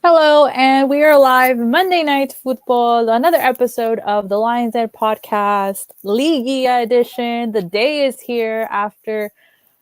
Hello, and we are live Monday Night Football, another episode of the Lions Den podcast, Liguilla edition. The day is here after,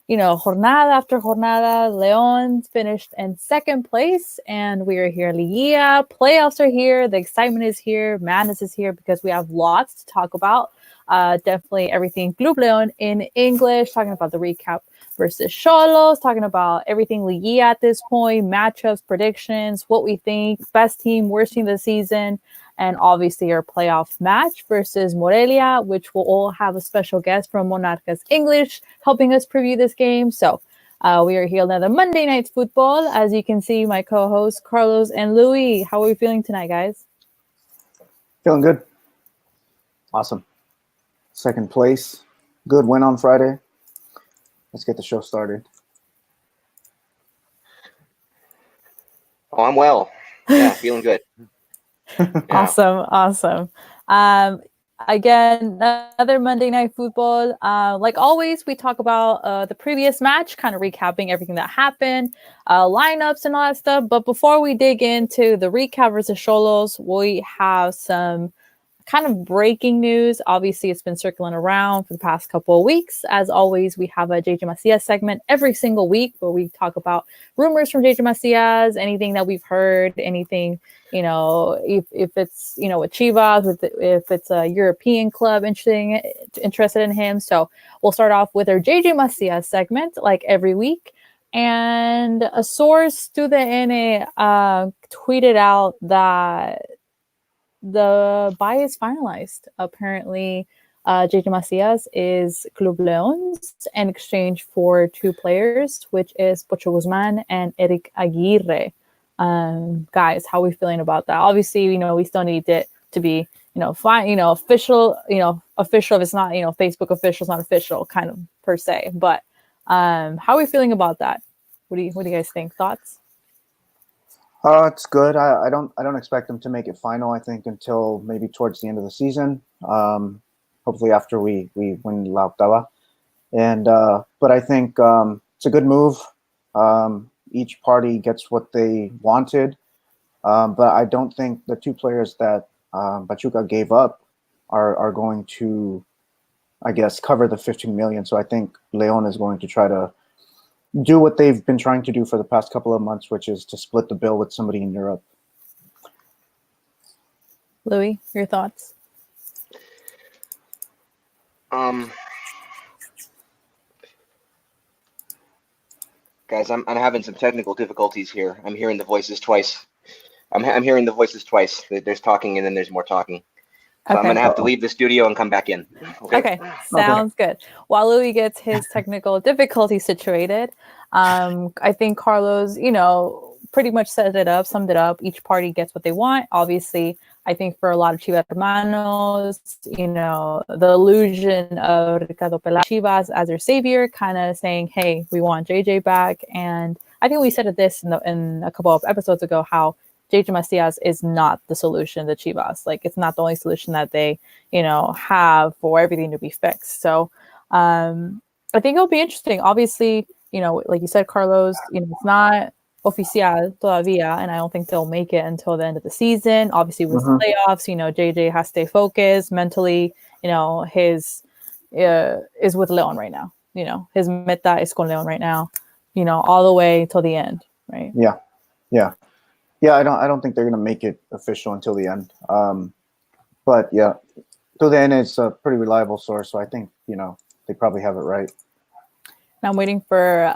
jornada after jornada. León finished in second place, and we are here. Liguilla, playoffs are here. The excitement is here. Madness is here because we have lots to talk about. Definitely everything Club León in English, talking about the recap versus Xolos, talking about everything Liguilla at this point, matchups, predictions, what we think, best team, worst team of the season, and obviously our playoff match versus Morelia, which will all have a special guest from Monarcas English helping us preview this game. So we are here another Monday Night Football. As you can see, my co-hosts Carlos and Louis. How are we feeling tonight, guys? Feeling good. Awesome. Second place. Good win on Friday. Let's get the show started. Oh, I'm well. Yeah, feeling good. Yeah. Awesome. Again, another Monday Night Football. Like always, we talk about the previous match, kind of recapping everything that happened, lineups and all that stuff. But before we dig into the recap versus Xolos, we have some kind of breaking news. Obviously, it's been circling around for the past couple of weeks. As always, we have a JJ Macias segment every single week where we talk about rumors from JJ Macias, anything that we've heard, anything, if it's, with Chivas, if it's a European club interested in him. So we'll start off with our JJ Macias segment like every week. And a source to the NA tweeted out that the buy is finalized. Apparently, JJ Macias is Club León's in exchange for two players, which is Pocho Guzman and Eric Aguirre. Guys, how are we feeling about that? Obviously, we still need it to be, fine, official, official. If it's not, Facebook official, it's not official, kind of per se. But how are we feeling about that? What do you guys think? Thoughts? It's good. I don't expect them to make it final. I think until maybe towards the end of the season. Hopefully after we win La Octava. And but I think it's a good move. Each party gets what they wanted. But I don't think the two players that Pachuca gave up are going to, I guess, cover the 15 million. So I think León is going to try to do what they've been trying to do for the past couple of months, which is to split the bill with somebody in Europe. Louis, your thoughts? Guys, I'm having some technical difficulties here. I'm hearing the voices twice. I'm hearing the voices twice. There's talking and then there's more talking. So I'm going to have to leave the studio and come back in. Okay. Sounds good. While Louis gets his technical difficulty situated, I think Carlos, pretty much summed it up. Each party gets what they want. Obviously, I think for a lot of Chivas hermanos, the illusion of Ricardo Peláez Chivas as their savior, kind of saying, hey, we want JJ back. And I think we said this in a couple of episodes ago, how JJ Macias is not the solution to Chivas. Like, it's not the only solution that they, have for everything to be fixed. So I think it'll be interesting. Obviously, like you said, Carlos, it's not oficial todavía, and I don't think they'll make it until the end of the season. Obviously, with the playoffs, JJ has to stay focused mentally. His is with León right now. His meta is con León right now. All the way till the end, right? Yeah, I don't think they're gonna make it official until the end. But yeah, till the end it's a pretty reliable source, so I think they probably have it right. I'm waiting for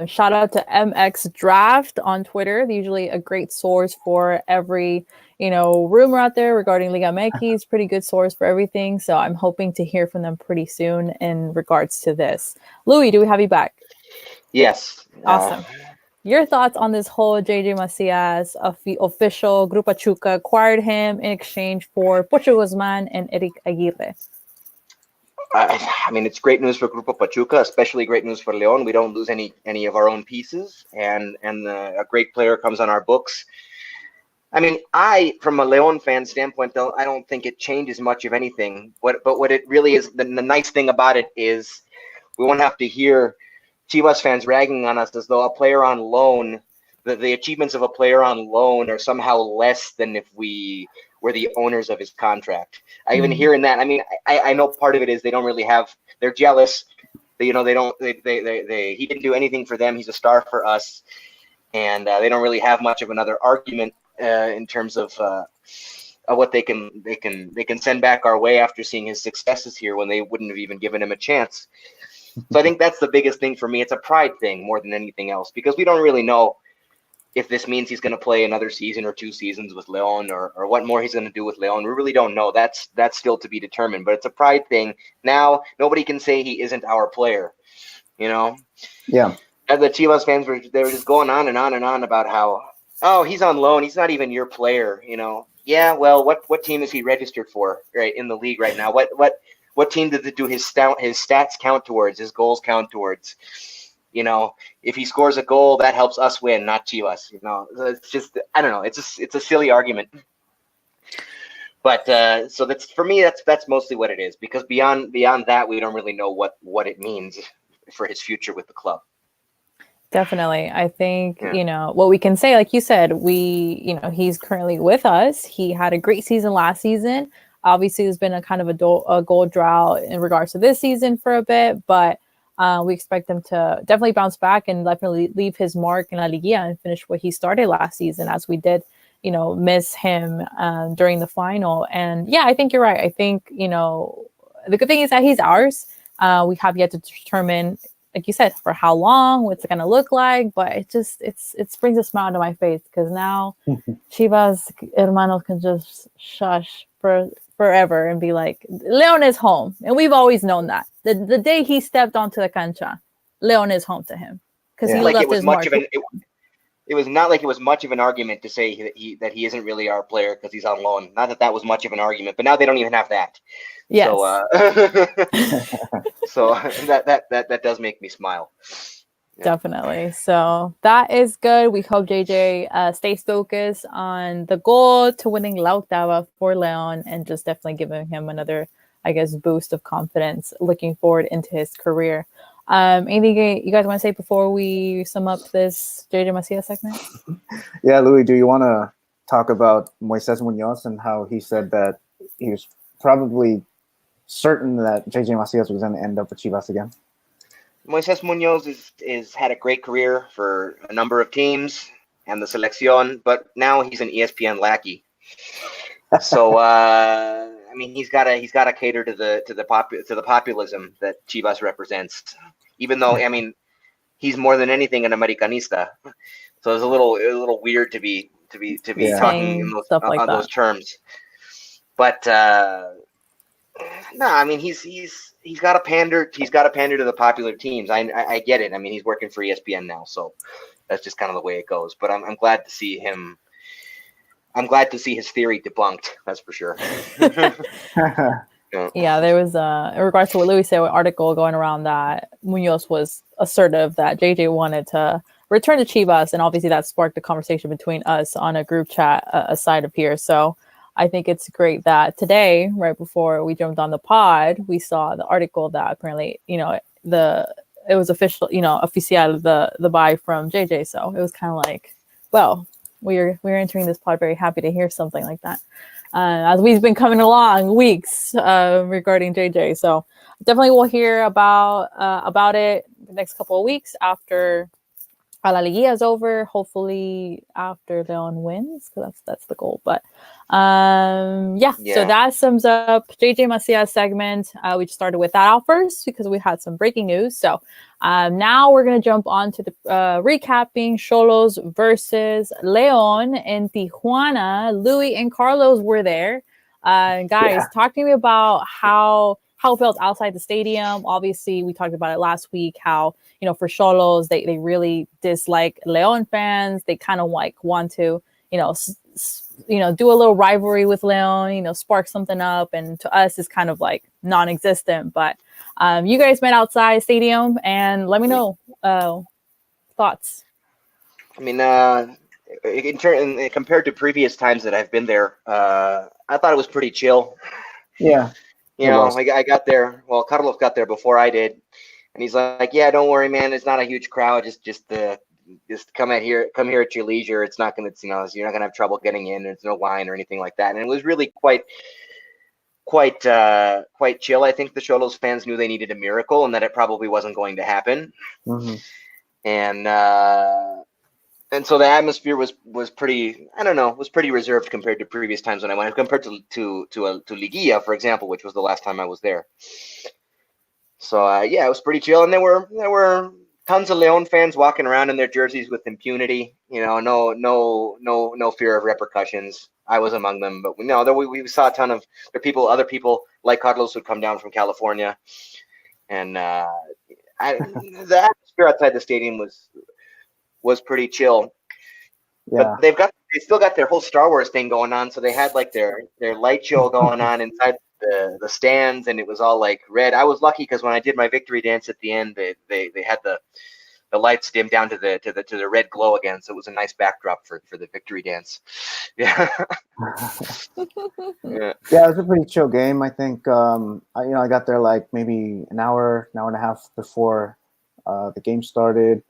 shout out to MX Draft on Twitter. They're usually a great source for every rumor out there regarding Liga MX. Pretty good source for everything. So I'm hoping to hear from them pretty soon in regards to this. Louis, do we have you back? Yes. Awesome. Your thoughts on this whole JJ Macias official Grupo Pachuca acquired him in exchange for Pocho Guzman and Eric Aguirre? I mean, it's great news for Grupo Pachuca, especially great news for León. We don't lose any of our own pieces, and a great player comes on our books. I mean, from a León fan standpoint, though, I don't think it changes much of anything. But what it really is, the nice thing about it is we won't have to hear Chivas fans ragging on us as though a player on loan the achievements of a player on loan are somehow less than if we were the owners of his contract. I even hear in that. I mean, I know part of it is they don't really have. They're jealous. They don't. He didn't do anything for them. He's a star for us, and they don't really have much of another argument in terms of what they can send back our way after seeing his successes here when they wouldn't have even given him a chance. So I think that's the biggest thing for me. It's a pride thing more than anything else, because we don't really know if this means he's going to play another season or 2 seasons with Leon, or what more he's going to do with Leon. We really don't know. That's still to be determined, but it's a pride thing. Now, nobody can say he isn't our player, you know? Yeah. And the Chivas fans were just going on and on and on about how, oh, he's on loan. He's not even your player, you know? Yeah, well, what team is he registered for right in the league right now? What team did it do his stats count towards, his goals count towards? You know, if he scores a goal, that helps us win, not Chivas. You know, it's just, I don't know. It's a silly argument. But so that's, for me, that's mostly what it is, because beyond that, we don't really know what it means for his future with the club. Definitely. I think, you know, what we can say, like you said, he's currently with us. He had a great season last season. Obviously, there's been a kind of a goal drought in regards to this season for a bit, but we expect him to definitely bounce back and definitely leave his mark in La Liguilla and finish what he started last season, as we did, you know, miss him during the final. And yeah, I think you're right. I think, you know, the good thing is that he's ours. We have yet to determine, like you said, for how long, what's it going to look like, but it brings a smile to my face, because now Chivas hermanos can just shush forever and be like, Leon is home. And we've always known that. The day he stepped onto the cancha, Leon is home to him, because he left his mark. It was not like it was much of an argument to say that he isn't really our player because he's on loan. Not that was much of an argument, but now they don't even have that. Yes. So, so that does make me smile. Yeah. Definitely. So that is good. We hope JJ stays focused on the goal to winning La Octava for Leon, and just definitely giving him another, I guess, boost of confidence looking forward into his career. Anything you guys want to say before we sum up this JJ Macias segment? Yeah, Louis, do you want to talk about Moises Munoz and how he said that he was probably certain that JJ Macias was going to end up with Chivas again? Moises Munoz is had a great career for a number of teams and the selección, but now he's an ESPN lackey. So I mean, he's got to cater to the populism that Chivas represents. Even though, I mean, he's more than anything an Americanista, so it's a little weird to be talking in those terms. But no, I mean, he's got to pander to the popular teams. I get it. I mean, he's working for ESPN now, so that's just kind of the way it goes. But I'm glad to see him. I'm glad to see his theory debunked. That's for sure. Yeah, there was in regards to what Louis said, an article going around that Munoz was assertive that JJ wanted to return to Chivas, and obviously that sparked a conversation between us on a group chat aside of here. So I think it's great that today, right before we jumped on the pod, we saw the article that apparently, you know, it was official, you know, oficial, the buy from JJ. So it was kind of like, well, we're entering this pod very happy to hear something like that. As we've been coming along weeks regarding JJ. So definitely we'll hear about it the next couple of weeks after La Liguilla is over. Hopefully after Leon wins, because that's the goal. But yeah, so that sums up JJ Macias segment. We just started with that out first because we had some breaking news. So now we're going to jump on to the recapping Xolos versus Leon in Tijuana. Louis and Carlos were there. Guys, talk to me about how it felt outside the stadium. Obviously, we talked about it last week, how, you know, for Xolos, they really dislike Leon fans. They kind of like want to, you know, do a little rivalry with Leon, you know, spark something up. And to us, it's kind of like non-existent. But you guys met outside stadium, and let me know thoughts. I mean, compared to previous times that I've been there, I thought it was pretty chill. Yeah. You know, I got there. Well, Carlos got there before I did, and he's like, "Yeah, don't worry, man. It's not a huge crowd. Just the just come here at your leisure. It's not going to, you're not going to have trouble getting in. There's no line or anything like that. And it was really quite chill. I think the Xolos fans knew they needed a miracle and that it probably wasn't going to happen. Mm-hmm. And so the atmosphere was pretty, I don't know, was pretty reserved compared to previous times when I went, compared to Liguilla, for example, which was the last time I was there. So yeah, it was pretty chill, and there were tons of Leon fans walking around in their jerseys with impunity. No fear of repercussions. I was among them, but we saw a ton of other people like Carlos who'd come down from California, and the atmosphere outside the stadium was pretty chill. Yeah. But they still got their whole Star Wars thing going on, so they had like their light show going on inside the stands, and it was all like red. I was lucky because when I did my victory dance at the end, they had the lights dimmed down to the red glow again, so it was a nice backdrop for the victory dance. Yeah. Yeah, it was a pretty chill game. I think I got there like maybe an hour and a half before the game started.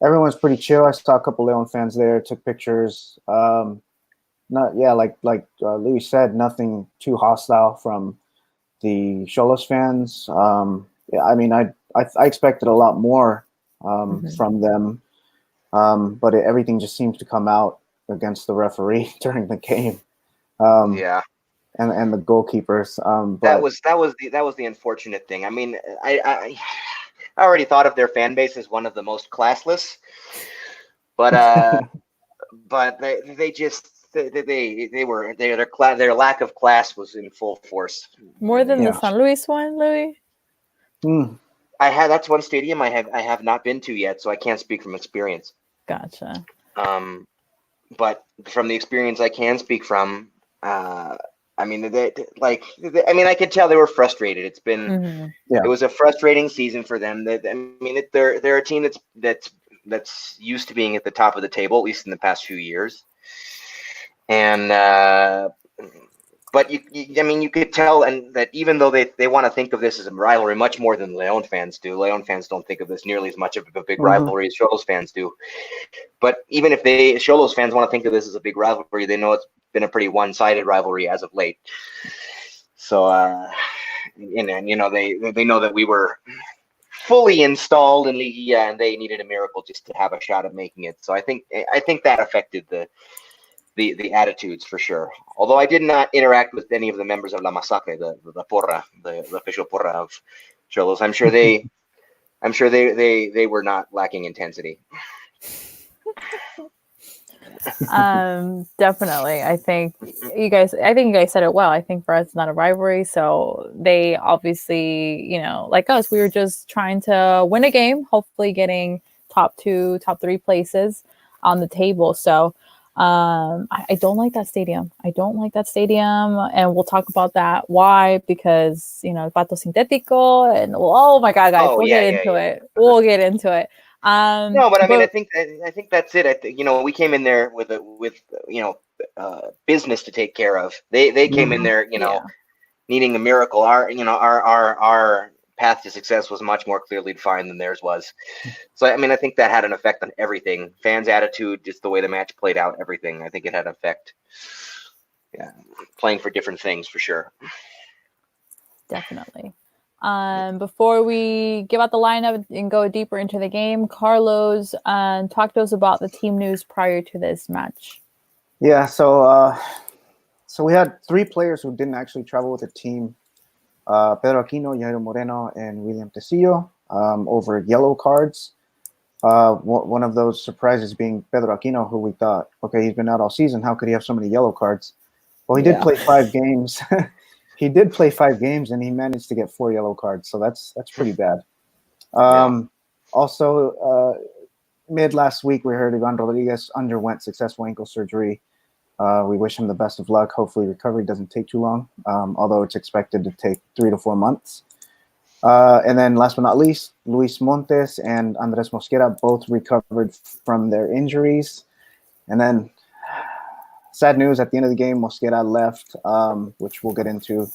Everyone's pretty chill. I saw a couple Leon fans there, took pictures. Like Louis said, nothing too hostile from the Xolos fans. I mean, I expected a lot more from them, but everything just seems to come out against the referee during the game. Yeah, and the goalkeepers. That was the unfortunate thing. I mean, I already thought of their fan base as one of the most classless, but their lack of class was in full force. More than the San Luis one, Louis? That's one stadium I have not been to yet, so I can't speak from experience. Gotcha. But from the experience I can speak from, I mean, I could tell they were frustrated. It's been, it was a frustrating season for them. They're a team that's used to being at the top of the table, at least in the past few years. And but you could tell, and that even though they want to think of this as a rivalry much more than Leon fans do. Leon fans don't think of this nearly as much of a big rivalry as Xolos fans do. But even if Xolos fans want to think of this as a big rivalry, they know it's been a pretty one-sided rivalry as of late. So they know that we were fully installed in Liguilla and they needed a miracle just to have a shot at making it. So I think that affected the attitudes for sure. Although I did not interact with any of the members of La Masacre, the porra, the official porra of Xolos. I'm sure they were not lacking intensity. Definitely. I think you guys said it well. I think for us it's not a rivalry, so they obviously, like us, we were just trying to win a game, hopefully getting top 2, top 3 places on the table. So I don't like that stadium. And we'll talk about that. Why? Because Pato Sintético, and oh my god, guys, we'll get into it. No, but I mean, I think that's it. I think we came in there with business to take care of. They came in there, needing a miracle. Our path to success was much more clearly defined than theirs was. So I mean, I think that had an effect on everything. Fans' attitude, just the way the match played out, everything. I think it had an effect. Yeah, playing for different things for sure. Definitely. Before we give out the lineup and go deeper into the game, Carlos, talk to us about the team news prior to this match. Yeah, so we had 3 players who didn't actually travel with the team. Pedro Aquino, Jairo Moreno, and William Tecillo over yellow cards. One of those surprises being Pedro Aquino, who we thought, okay, he's been out all season. How could he have so many yellow cards? Well, he did play 5 games. He did play 5 games, and he managed to get 4 yellow cards. So that's pretty bad. Also, mid last week, we heard Ivan Rodriguez underwent successful ankle surgery. We wish him the best of luck. Hopefully recovery doesn't take too long, although it's expected to take 3 to 4 months. And then last but not least, Luis Montes and Andres Mosquera both recovered from their injuries. And then sad news, at the end of the game, Mosquera left, which we'll get into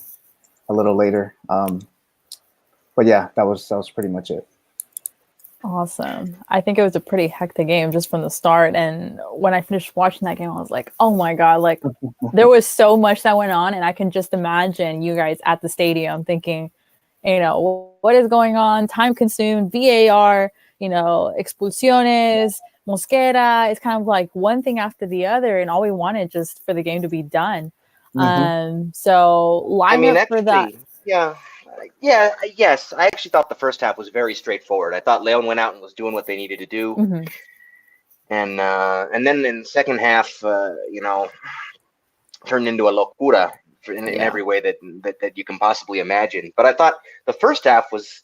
a little later. But yeah, that was pretty much it. Awesome. I think it was a pretty hectic game just from the start. And when I finished watching that game, I was like, oh my God, like there was so much that went on. And I can just imagine you guys at the stadium thinking, what is going on? Time consumed, VAR, expulsiones, Mosquera. It's kind of like one thing after the other. And all we wanted just for the game to be done. So lineup for that. Yeah. Yes. I actually thought the first half was very straightforward. I thought Leon went out and was doing what they needed to do. Mm-hmm. And then in the second half, turned into a locura in every way that you can possibly imagine. But I thought the first half was,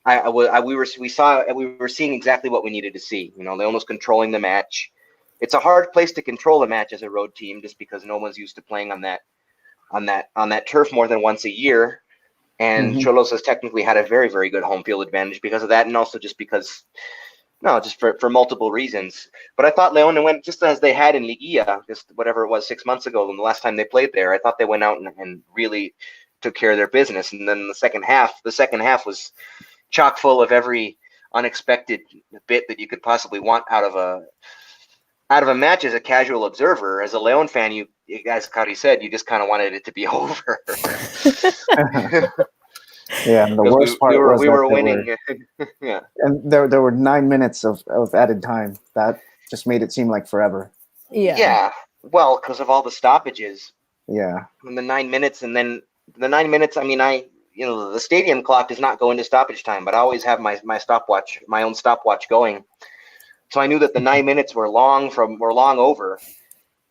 we were seeing exactly what we needed to see. Leon was controlling the match. It's a hard place to control a match as a road team, just because no one's used to playing on that turf more than once a year. And Xolos has technically had a very, very good home field advantage because of that, and also just for multiple reasons. But I thought León went just as they had in Liguilla, just whatever it was 6 months ago, and the last time they played there. I thought they went out and really took care of their business. And then the second half was chock full of every unexpected bit that you could possibly want out of a match. As a casual observer, as a León fan, as Kari said, you just kind of wanted it to be over. Yeah, and the worst part was we were winning. Yeah, and there were 9 minutes of added time that just made it seem like forever. Yeah. Well, because of all the stoppages. Yeah. And the 9 minutes, and then the 9 minutes. I mean, the stadium clock does not go into stoppage time, but I always have my own stopwatch going. So I knew that the 9 minutes were long over.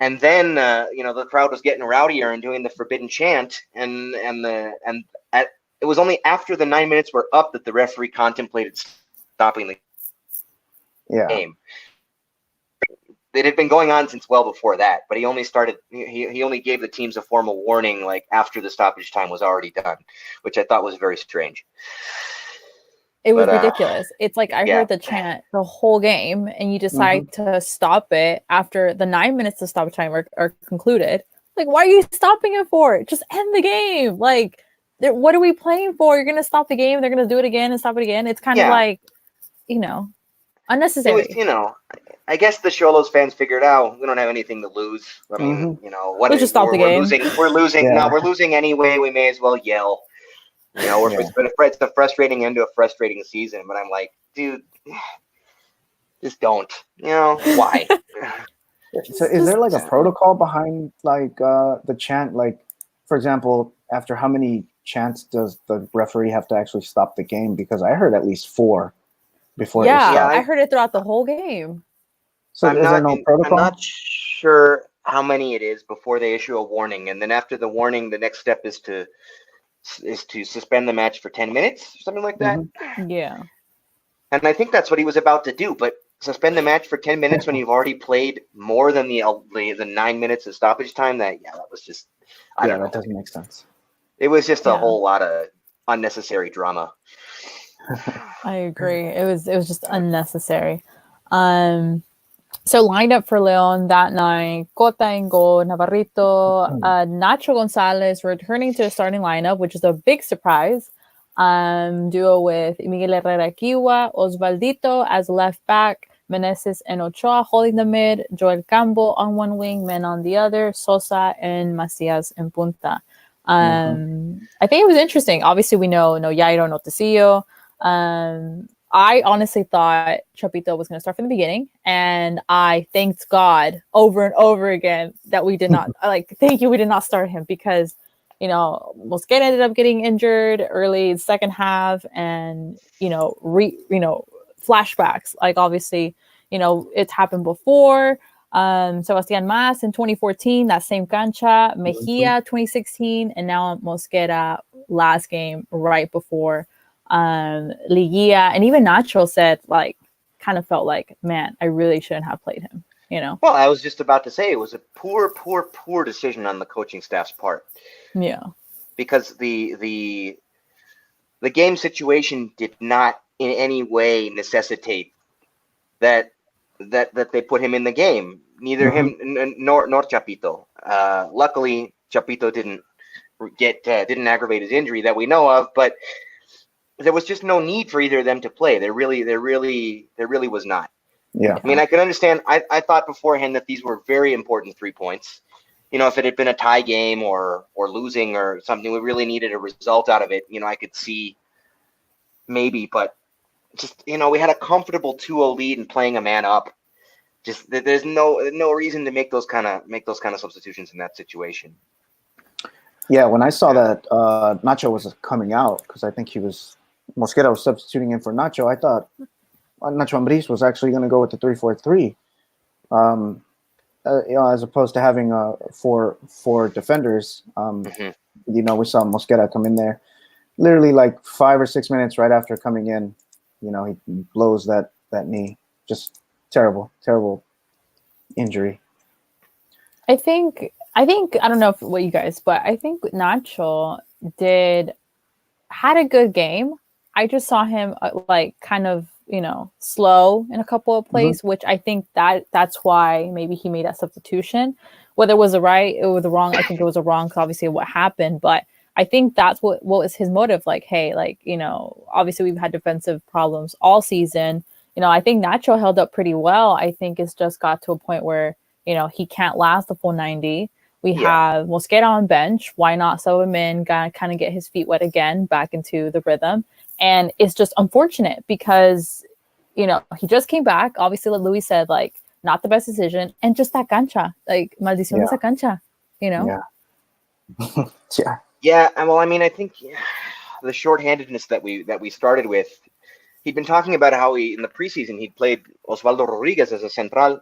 And then the crowd was getting rowdier and doing the forbidden chant, it was only after the 9 minutes were up that the referee contemplated stopping the game. It had been going on since well before that, but he only gave the teams a formal warning like after the stoppage time was already done, which I thought was very strange. It was ridiculous. It's like I heard the chant the whole game, and you decide to stop it after the 9 minutes of stoppage time are concluded. Like, why are you stopping it for? Just end the game. Like, what are we playing for? You're going to stop the game. They're going to do it again and stop it again. It's kind of like, unnecessary. It was, I guess the Xolos fans figured out we don't have anything to lose. I mean, we'll just stop the game. We're losing. No, we're losing anyway. We may as well yell. It's a frustrating end to a frustrating season. But I'm like, dude, just don't. Why? So is there like a protocol behind like the chant? Like, for example, after how many chants does the referee have to actually stop the game? Because I heard at least 4 before. Yeah, I heard it throughout the whole game. So is there no protocol? I'm not sure how many it is before they issue a warning, and then after the warning, the next step is to suspend the match for 10 minutes, something like that. Yeah. And I think that's what he was about to do, but suspend the match for 10 minutes when you've already played more than the 9 minutes of stoppage time. That was just, I don't know. That doesn't make sense. It was just a whole lot of unnecessary drama. I agree. It was just unnecessary. So lined up for Leon that night, Cota in goal, Navarrito, Nacho Gonzalez returning to the starting lineup, which is a big surprise. Duo with Miguel Herrera Kiwa, Osvaldito as left back, Meneses and Ochoa holding the mid, Joel Campo on one wing, Men on the other, Sosa and Macias in punta. I think it was interesting. Obviously, we know no Yairo, no Tecillo. I honestly thought Chapito was going to start from the beginning, and I thanked God over and over again that we did not thank you, we did not start him, because Mosquera ended up getting injured early second half, and flashbacks, like obviously it's happened before. Sebastián Mas in 2014, that same cancha, Mejia 2016, and now Mosquera last game right before Liguilla. And even Nacho said kind of felt like, man, I really shouldn't have played him, Well, I was just about to say it was a poor decision on the coaching staff's part. Yeah. Because the game situation did not in any way necessitate that they put him in the game. Neither him nor Chapito. Luckily, Chapito didn't aggravate his injury that we know of, but there was just no need for either of them to play. There really was not. Yeah. I mean, I could understand. I thought beforehand that these were very important 3 points. If it had been a tie game or losing or something, we really needed a result out of it. I could see maybe, but just, we had a comfortable 2-0 lead and playing a man up. Just there's no reason to make those kind of substitutions in that situation. Yeah, when I saw that Nacho was coming out, because I think Mosquera was substituting in for Nacho, I thought Nacho Ambriz was actually going to go with the 3-4-3, as opposed to having four defenders. We saw Mosquera come in there, literally like 5 or 6 minutes right after coming in. He blows that knee. Just terrible injury. I think I don't know what you guys, but I think Nacho had a good game. I just saw him kind of slow in a couple of plays, which I think that's why maybe he made that substitution. Whether it was the right or the wrong, I think it was a wrong, obviously what happened, but I think that's what was his motive. Obviously we've had defensive problems all season. I think Nacho held up pretty well. I think it's just got to a point where, he can't last the full 90. We have Mosquera on bench. Why not sub him in, kind of get his feet wet again, back into the rhythm. And it's just unfortunate because, he just came back. Obviously, like Luis said, not the best decision. And just that cancha, maldición de esa cancha, Yeah. Yeah. Yeah. Well, I mean, I think the shorthandedness that we started with, he'd been talking about how in the preseason, he'd played Osvaldo Rodriguez as a central.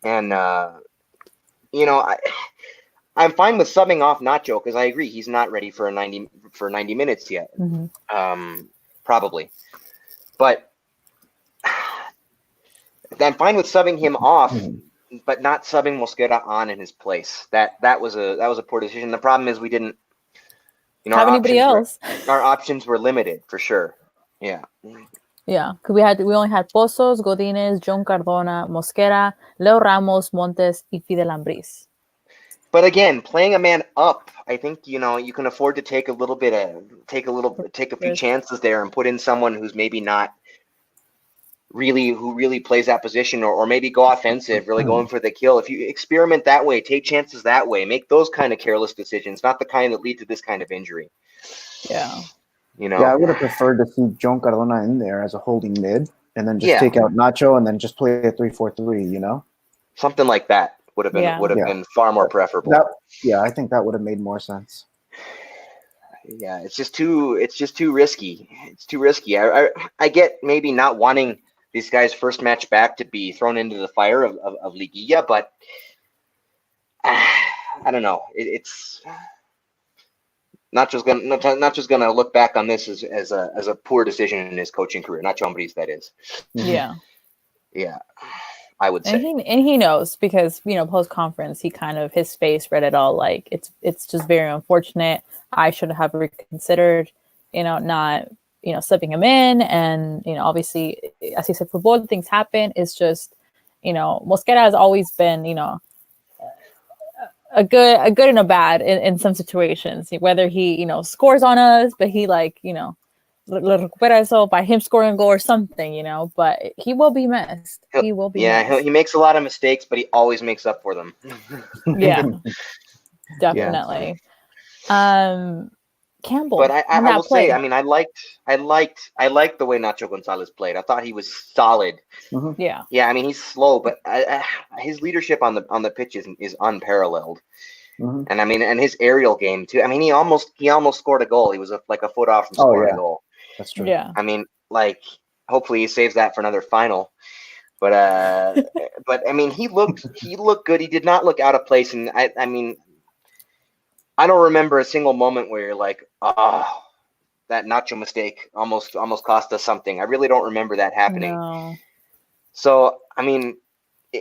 And, I'm fine with subbing off Nacho because I agree he's not ready for 90 minutes yet. Probably. But I'm fine with subbing him off, but not subbing Mosquera on in his place. That was a poor decision. The problem is we didn't have anybody else. Our options were limited for sure. Yeah. Yeah, because we only had Pozos, Godínez, John Cardona, Mosquera, Leo Ramos, Montes, y Fidel Ambriz. But again, playing a man up, I think you can afford to take a few chances there and put in someone who's maybe not who really plays that position, or maybe go offensive, really going for the kill. If you experiment that way, take chances that way, make those kind of careless decisions, not the kind that lead to this kind of injury. Yeah. Yeah, I would have preferred to see John Cardona in there as a holding mid, and then just take out Nacho, and then just play a 3-4-3. Something like that would have been far more preferable. I think that would have made more sense. Yeah, it's just too risky. It's too risky. I get maybe not wanting these guys' first match back to be thrown into the fire of Liguilla, but I don't know. It's not just gonna look back on this as a poor decision in his coaching career. Nacho Ambriz, that is. Yeah. Yeah, I would say. And he knows because post conference he kind of his face read it all. It's just very unfortunate. I should have reconsidered. Not subbing him in, and obviously, as he said, football things happen. It's just Mosquera has always been a good and a bad in some situations, whether he scores on us, but he le recupera eso by him scoring a goal or something, but he will be missed. He will be missed. He makes a lot of mistakes, but he always makes up for them. Yeah, definitely. Campbell, but I will say, I mean, I liked the way Nacho Gonzalez played. I thought he was solid. Yeah, I mean, he's slow, but his leadership on the pitch is unparalleled. And I mean, and his aerial game too. I mean, he almost scored a goal. He was like a foot off from scoring a goal. That's true. Yeah. I mean, hopefully he saves that for another final. But I mean, he looked good. He did not look out of place. And I mean, I don't remember a single moment where you're like, oh, that Nacho mistake almost cost us something. I really don't remember that happening. No. So, I mean,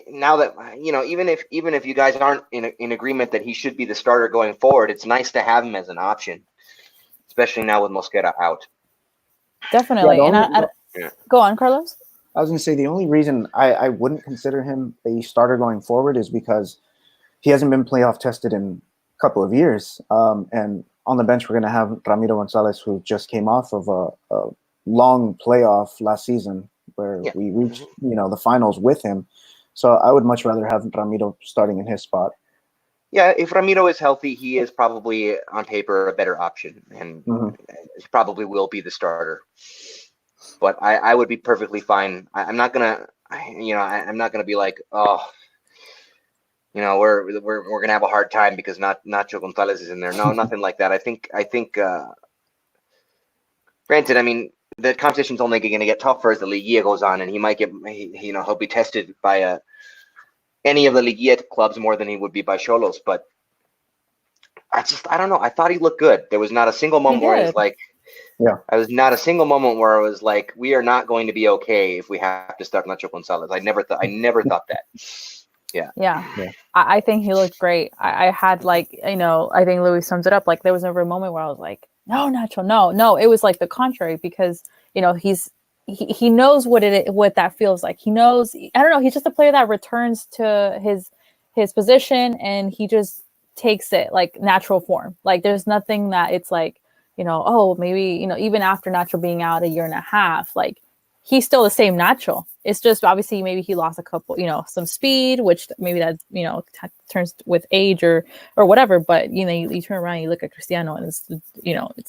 now that, even if you guys aren't in agreement that he should be the starter going forward, it's nice to have him as an option, especially now with Mosquera out. Definitely. Go on, Carlos. I was going to say the only reason I wouldn't consider him a starter going forward is because he hasn't been playoff tested in couple of years, and on the bench we're going to have Ramiro Gonzalez, who just came off of a long playoff last season where we reached the finals with him. So I would much rather have Ramiro starting in his spot. Yeah, if Ramiro is healthy, he is probably on paper a better option, and he probably will be the starter. But I would be perfectly fine. I'm not gonna, I'm not gonna be like, oh, we're gonna have a hard time because Nacho Gonzalez is in there. No, nothing like that. I think. Granted, I mean, the competition's only going to get tougher as the Liguilla goes on, and he might he'll be tested by any of the Liguilla clubs more than he would be by Xolos. But I don't know. I thought he looked good. There was not a single moment where I was like, I was not a single moment where I was like, we are not going to be okay if we have to start Nacho Gonzalez. I never thought that. Yeah. I think he looked great. I had I think Louis sums it up. Like, there was never a moment where I was like, no, Nacho, no. It was like the contrary, because he knows what that feels like. He knows. I don't know. He's just a player that returns to his position, and he just takes it like natural form. Like, there's nothing that it's like, oh, maybe even after Nacho being out a year and a half, like, he's still the same Nacho. It's just obviously maybe he lost a couple, some speed, which maybe that turns with age or whatever. But you turn around, you look at Cristiano, and it's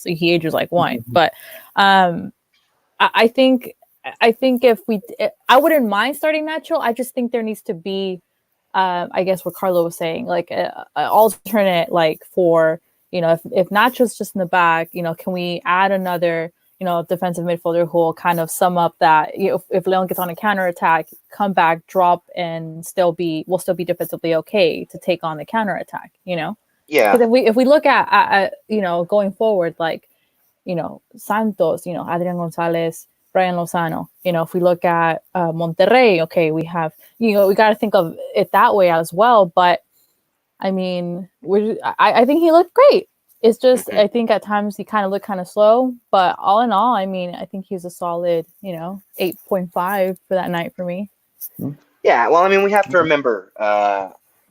he ages like wine. But I think if I wouldn't mind starting Nacho. I just think there needs to be, I guess what Carlo was saying, like a alternate, like for if Nacho's just in the back, can we add another defensive midfielder who will kind of sum up that if Leon gets on a counterattack, come back, drop, and will still be defensively okay to take on the counterattack, Yeah. Because if we look at going forward, like, Santos, Adrian Gonzalez, Brian Lozano, if we look at Monterrey, okay, we have, we got to think of it that way as well. But I mean, I think he looked great. It's just, I think at times he kind of looked kind of slow, but all in all, I mean, I think he's a solid, 8.5 for that night for me. Yeah, well, I mean, we have to remember,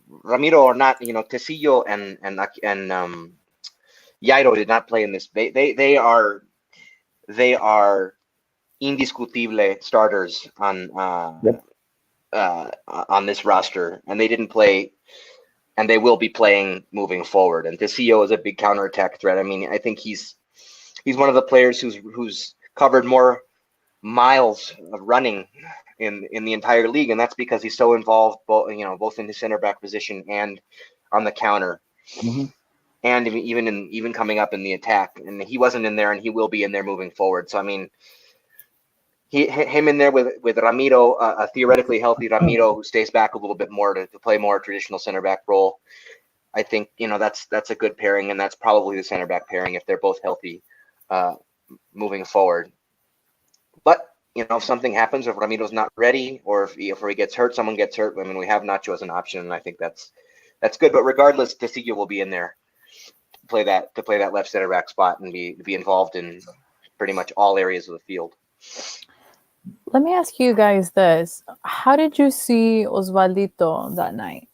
Ramiro or not, Tecillo and Jairo did not play in this. They are indiscutible starters on this roster, and they didn't play. And they will be playing moving forward. And Tecillo is a big counterattack threat. I mean, I think he's one of the players who's covered more miles of running in the entire league, and that's because he's so involved, both in his center back position and on the counter, and even coming up in the attack. And he wasn't in there, and he will be in there moving forward. So I mean, him in there with Ramiro, a theoretically healthy Ramiro who stays back a little bit more to play more traditional center back role. I think that's a good pairing, and that's probably the center back pairing if they're both healthy moving forward. But if something happens, if Ramiro's not ready, or if he gets hurt, someone gets hurt, I mean, we have Nacho as an option, and I think that's good. But regardless, Tecillo will be in there to play that left center back spot and be involved in pretty much all areas of the field. Let me ask you guys this. How did you see Osvaldito that night?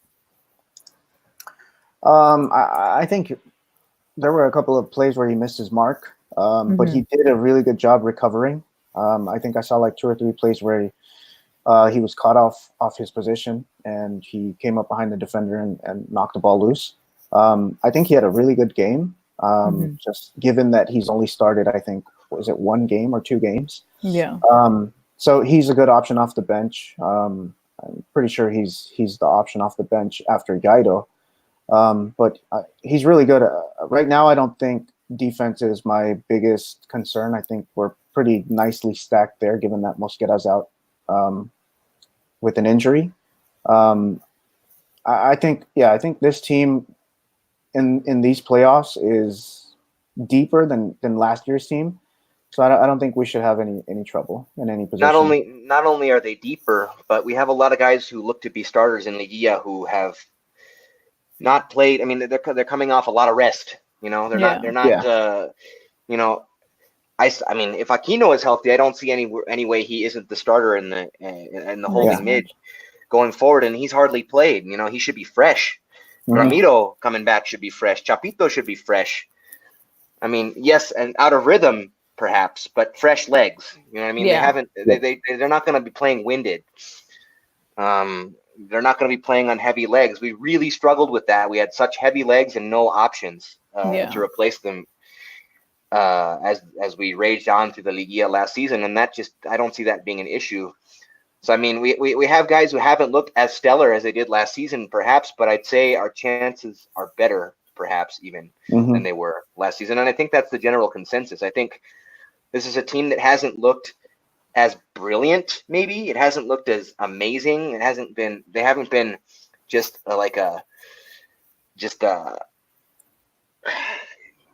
I think there were a couple of plays where he missed his mark, but he did a really good job recovering. I think I saw like 2 or 3 plays where he was caught off his position, and he came up behind the defender and knocked the ball loose. I think he had a really good game, just given that he's only started, I think, was it 1 game or 2 games? Yeah. So he's a good option off the bench. I'm pretty sure he's the option off the bench after Jairo. But he's really good. Right now, I don't think defense is my biggest concern. I think we're pretty nicely stacked there, given that Mosquera's out with an injury. I think this team in these playoffs is deeper than last year's team. So I don't think we should have any trouble in any position. Not only are they deeper, but we have a lot of guys who look to be starters in Liguilla who have not played. I mean, they're coming off a lot of rest. They're not. I mean, if Aquino is healthy, I don't see any way he isn't the starter in the holding mid going forward. And he's hardly played. He should be fresh. Ramiro coming back should be fresh. Chapito should be fresh. I mean, yes, and out of rhythm perhaps, but fresh legs. You know what I mean? They Yeah. haven't. They're not going to be playing winded. They're not going to be playing on heavy legs. We really struggled with that. We had such heavy legs and no options to replace them as we raged on through the Liguilla last season, and that just I don't see that being an issue. So I mean, we have guys who haven't looked as stellar as they did last season, perhaps, but I'd say our chances are better, perhaps even than they were last season, and I think that's the general consensus. I think this is a team that hasn't looked as brilliant. Maybe it hasn't looked as amazing. It hasn't been. They haven't been just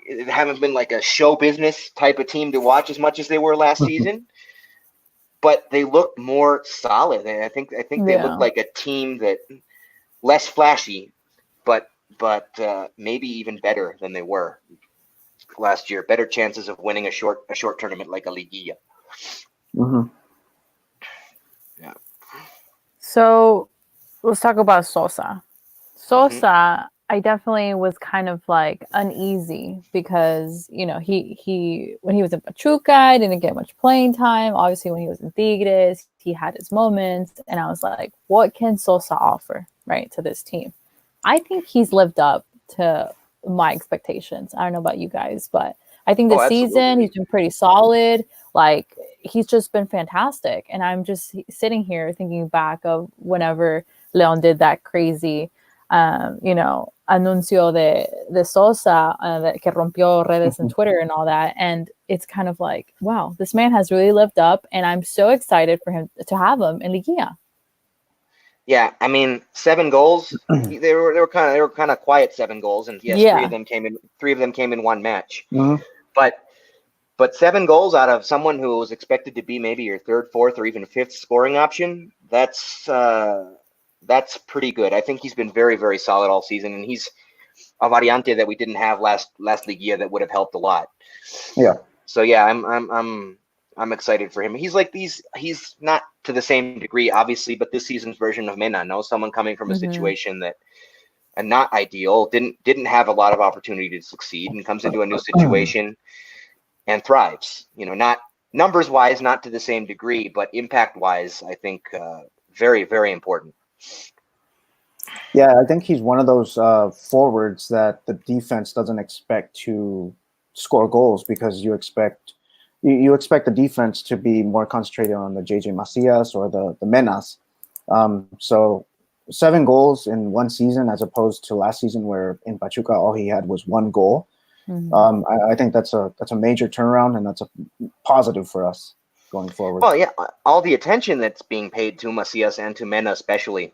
it haven't been like a show business type of team to watch as much as they were last season. But they look more solid, and I think they look like a team that less flashy, but maybe even better than they were last year. Better chances of winning a short tournament like a Liguilla. Yeah. So let's talk about Sosa. Sosa, I definitely was kind of like uneasy because, you know, he when he was in Pachuca, didn't get much playing time. Obviously, when he was in Tigres, he had his moments. And I was like, what can Sosa offer, right, to this team? I think he's lived up to my expectations. I don't know about you guys, but I think this season he's been pretty solid. Like, he's just been fantastic. And I'm just sitting here thinking back of whenever Leon did that crazy anuncio de Sosa que rompió redes and Twitter and all that. And it's kind of like, wow, this man has really lived up, and I'm so excited for him to have him in Liguilla. Yeah, I mean, 7 goals. They were kind of quiet 7 goals, and yes, 3 of them came in one match. But 7 goals out of someone who was expected to be maybe your 3rd, 4th, or even 5th scoring option. That's pretty good. I think he's been very, very solid all season, and he's a variante that we didn't have last Liguilla that would have helped a lot. Yeah. So yeah, I'm excited for him. He's not to the same degree, obviously, but this season's version of Mena. No, someone coming from a situation that and not ideal, didn't have a lot of opportunity to succeed, and comes into a new situation and thrives. You know, not numbers wise, not to the same degree, but impact wise, I think very, very important. Yeah, I think he's one of those forwards that the defense doesn't expect to score goals, because you expect the defense to be more concentrated on the JJ Macias or the Menas. So 7 goals in one season, as opposed to last season where in Pachuca all he had was 1 goal. I think that's a major turnaround, and that's a positive for us going forward. Well, yeah, all the attention that's being paid to Macias and to Mena especially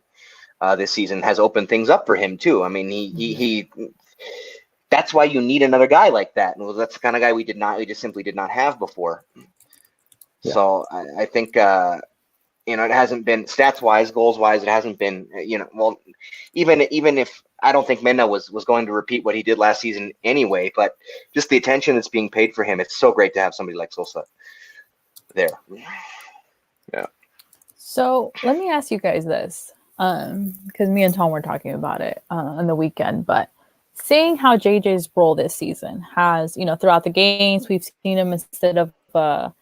this season has opened things up for him too. I mean, he that's why you need another guy like that. And that's the kind of guy we just simply did not have before. Yeah. So I think it hasn't been stats wise, goals wise, it hasn't been well, even if I don't think Mena was going to repeat what he did last season anyway, but just the attention that's being paid for him, it's so great to have somebody like Sosa there. Yeah. So let me ask you guys this, because me and Tom were talking about it on the weekend, but seeing how JJ's role this season has, throughout the games, we've seen him instead of a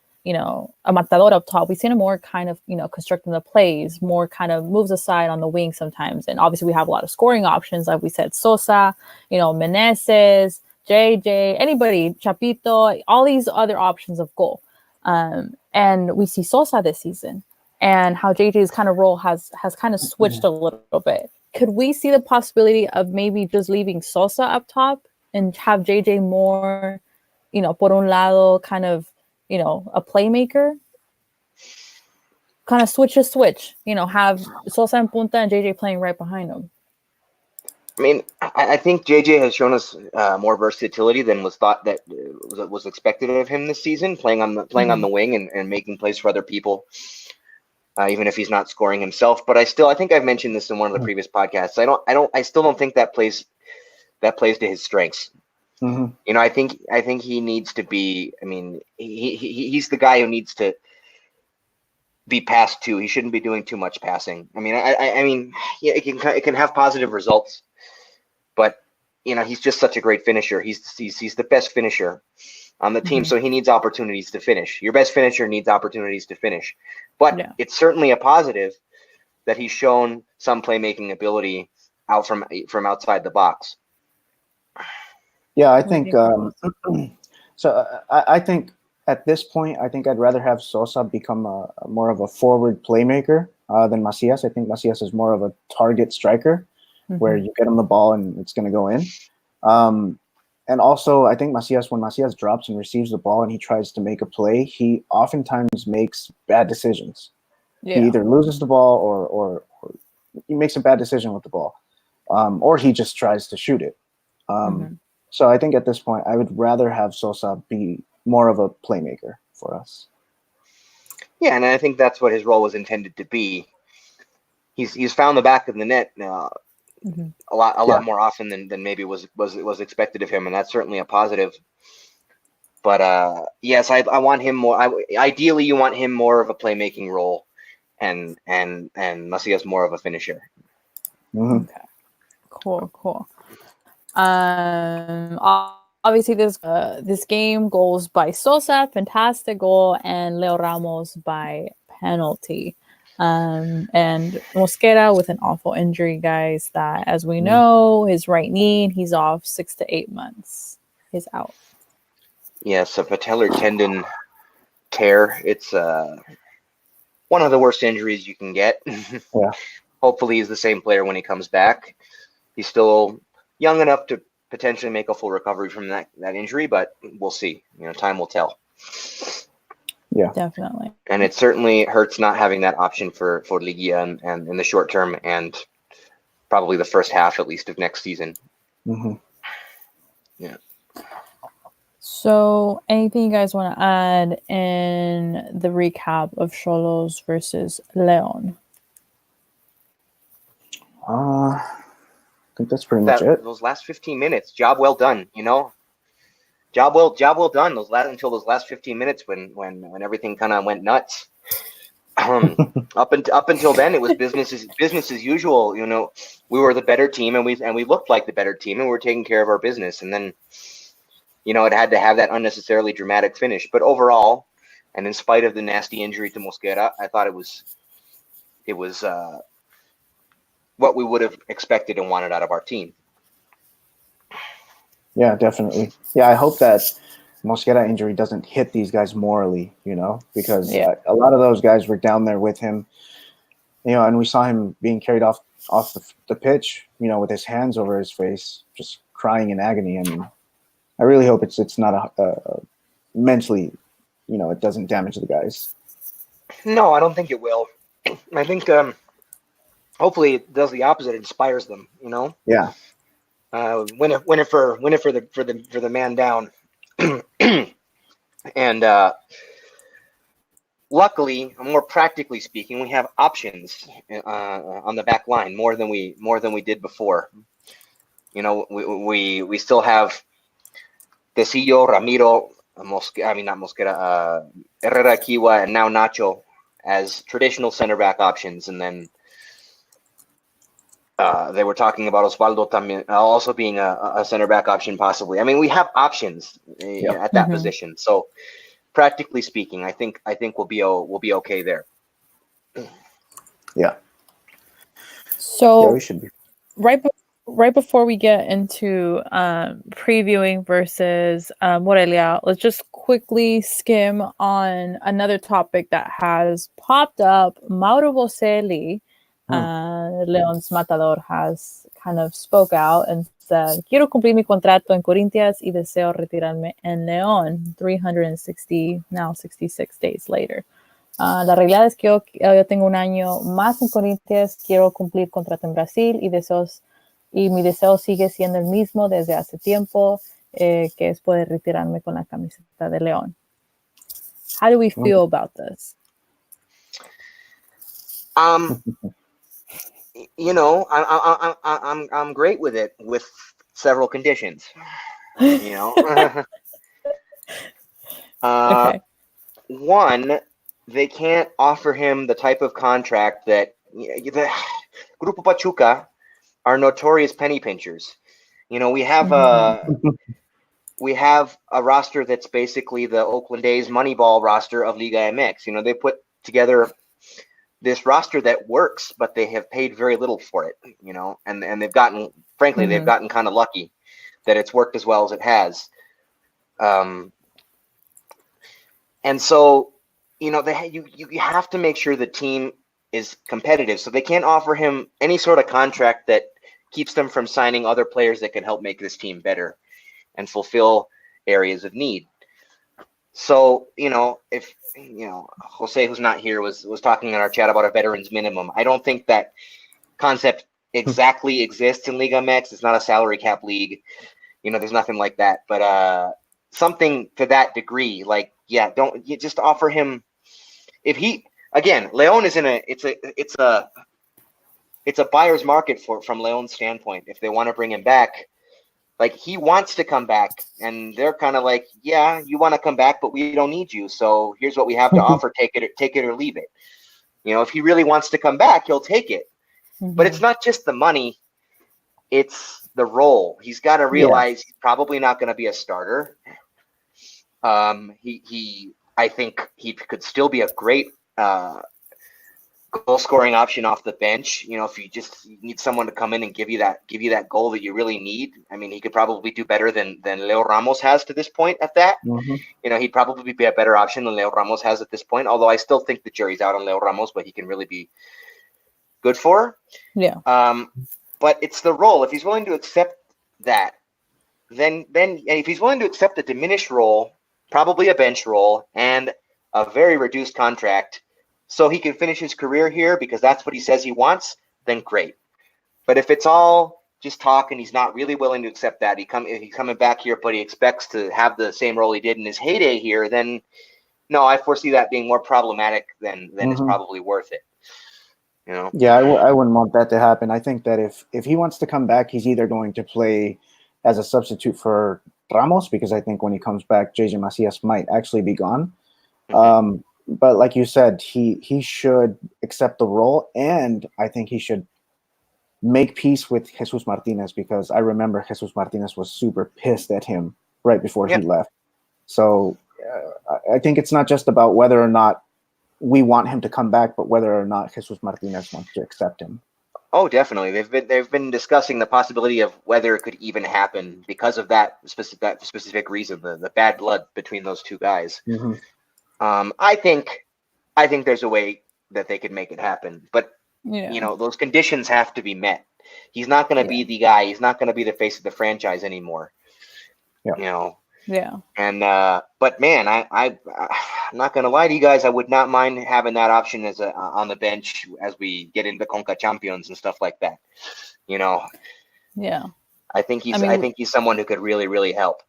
matador up top, we've seen him more kind of, constructing the plays, more kind of moves aside on the wing sometimes. And obviously we have a lot of scoring options, like we said, Sosa, Meneses, JJ, anybody, Chapito, all these other options of goal. And we see Sosa this season, and how JJ's kind of role has kind of switched a little bit. Could we see the possibility of maybe just leaving Sosa up top and have JJ more, por un lado, kind of, a playmaker? Kind of switch, have Sosa in punta and JJ playing right behind him. I mean, I think JJ has shown us more versatility than was thought that was expected of him this season, playing on the wing and making plays for other people, even if he's not scoring himself. But I think I've mentioned this in one of the previous podcasts. I still don't think that plays to his strengths. Mm-hmm. I think he needs to be. I mean, he's the guy who needs to be passed to. He shouldn't be doing too much passing. I mean, I mean, yeah, it can have positive results. But he's just such a great finisher. He's the best finisher on the team, so he needs opportunities to finish. Your best finisher needs opportunities to finish. But it's certainly a positive that he's shown some playmaking ability out from outside the box. Yeah, I think so. I think at this point, I think I'd rather have Sosa become more of a forward playmaker than Macias. I think Macias is more of a target striker, where you get him the ball and it's going to go in. And also, I think when Macias drops and receives the ball and he tries to make a play, he oftentimes makes bad decisions. Yeah. He either loses the ball or he makes a bad decision with the ball, or he just tries to shoot it. So I think at this point, I would rather have Sosa be more of a playmaker for us. Yeah, and I think that's what his role was intended to be. He's found the back of the net a lot more often than maybe was expected of him, and that's certainly a positive. But yes, I want him more. Ideally, you want him more of a playmaking role, and Macias more of a finisher. Okay, cool. Obviously, this game goes by Sosa, fantastic goal, and Leo Ramos by penalty. And Mosquera with an awful injury, guys, that, as we know, his right knee, he's off 6 to 8 months. He's out. Yes, a patellar tendon tear. It's one of the worst injuries you can get. Yeah. Hopefully he's the same player when he comes back. He's still young enough to potentially make a full recovery from that injury, but we'll see. Time will tell. Yeah, definitely. And it certainly hurts not having that option for Liguilla and in the short term, and probably the first half at least of next season. Yeah. So, anything you guys want to add in the recap of Xolos versus Leon? I think that's pretty much it. Those last 15 minutes, job well done. Job well done. Until those last 15 minutes when everything kind of went nuts. Up until then, it was business as usual. We were the better team, and we looked like the better team, and we were taking care of our business. And then, it had to have that unnecessarily dramatic finish. But overall, and in spite of the nasty injury to Mosquera, I thought it was what we would have expected and wanted out of our team. Yeah, definitely. Yeah, I hope that Mosquera injury doesn't hit these guys morally, because a lot of those guys were down there with him, and we saw him being carried off the pitch, with his hands over his face, just crying in agony. And I really hope it's not a mentally, it doesn't damage the guys. No, I don't think it will. I think hopefully it does the opposite. It inspires them, Yeah. Win it for the man down. And luckily, more practically speaking, we have options on the back line more than we did before. We still have Tecillo, Ramiro, not Mosquera, Herrera, Kiwa, and now Nacho as traditional center back options, and then they were talking about Osvaldo also being a center back option, possibly. I mean, we have options at that position. So, practically speaking, I think we'll be okay there. Yeah. So we should be right before we get into previewing versus Morelia, let's just quickly skim on another topic that has popped up. Mauro Boselli, Leon's Matador, has kind of spoke out and said, "Quiero cumplir mi contrato en Corinthians y deseo retirarme en León." 66 days later. La realidad es que yo tengo un año más en Corinthians, quiero cumplir contrato en Brasil y mi deseo sigue siendo el mismo desde hace tiempo, que es poder retirarme con la camiseta de León. How do we feel about this? I'm great with it, with several conditions. Okay. One, they can't offer him the type of contract that the Grupo Pachuca are notorious penny pinchers. We have we have a roster that's basically the Oakland A's Moneyball roster of Liga MX. They put together this roster that works, but they have paid very little for it, and they've gotten, frankly, they've gotten kind of lucky that it's worked as well as it has. And so, you have to make sure the team is competitive. So they can't offer him any sort of contract that keeps them from signing other players that can help make this team better and fulfill areas of need. So, if, Jose, who's not here, was talking in our chat about a veterans minimum. I don't think that concept exactly exists in Liga MX. It's not a salary cap league. There's nothing like that. But something to that degree, like, yeah, don't you just offer him, if he, again, Leon is it's a buyer's market from Leon's standpoint. If they want to bring him back, like, he wants to come back, and they're kind of like, yeah, you want to come back, but we don't need you. So here's what we have to offer. Take it or leave it. If he really wants to come back, he'll take it. But it's not just the money. It's the role. He's got to realize he's probably not going to be a starter. I think he could still be a great goal scoring option off the bench. If you just need someone to come in and give you that goal that you really need. I mean, he could probably do better than Leo Ramos has to this point at that. He'd probably be a better option than Leo Ramos has at this point. Although I still think the jury's out on Leo Ramos, but he can really be good for. Yeah. But it's the role. If he's willing to accept that, then if he's willing to accept a diminished role, probably a bench role, and a very reduced contract, so he can finish his career here because that's what he says he wants, then great. But if it's all just talk and he's not really willing to accept that, if he's coming back here, but he expects to have the same role he did in his heyday here, then no, I foresee that being more problematic than is probably worth it. Yeah, I wouldn't want that to happen. I think that if he wants to come back, he's either going to play as a substitute for Ramos, because I think when he comes back, JJ Macias might actually be gone. But like you said, he should accept the role, and I think he should make peace with Jesus Martinez, because I remember Jesus Martinez was super pissed at him right before he left. So I think it's not just about whether or not we want him to come back, but whether or not Jesus Martinez wants to accept him. Oh, definitely. They've been discussing the possibility of whether it could even happen because of that specific reason, the bad blood between those two guys. I think there's a way that they could make it happen, but those conditions have to be met. He's not going to be the guy. He's not going to be the face of the franchise anymore. And but man, I'm not going to lie to you guys. I would not mind having that option as on the bench as we get into Conca Champions and stuff like that. I think he's someone who could really, really help.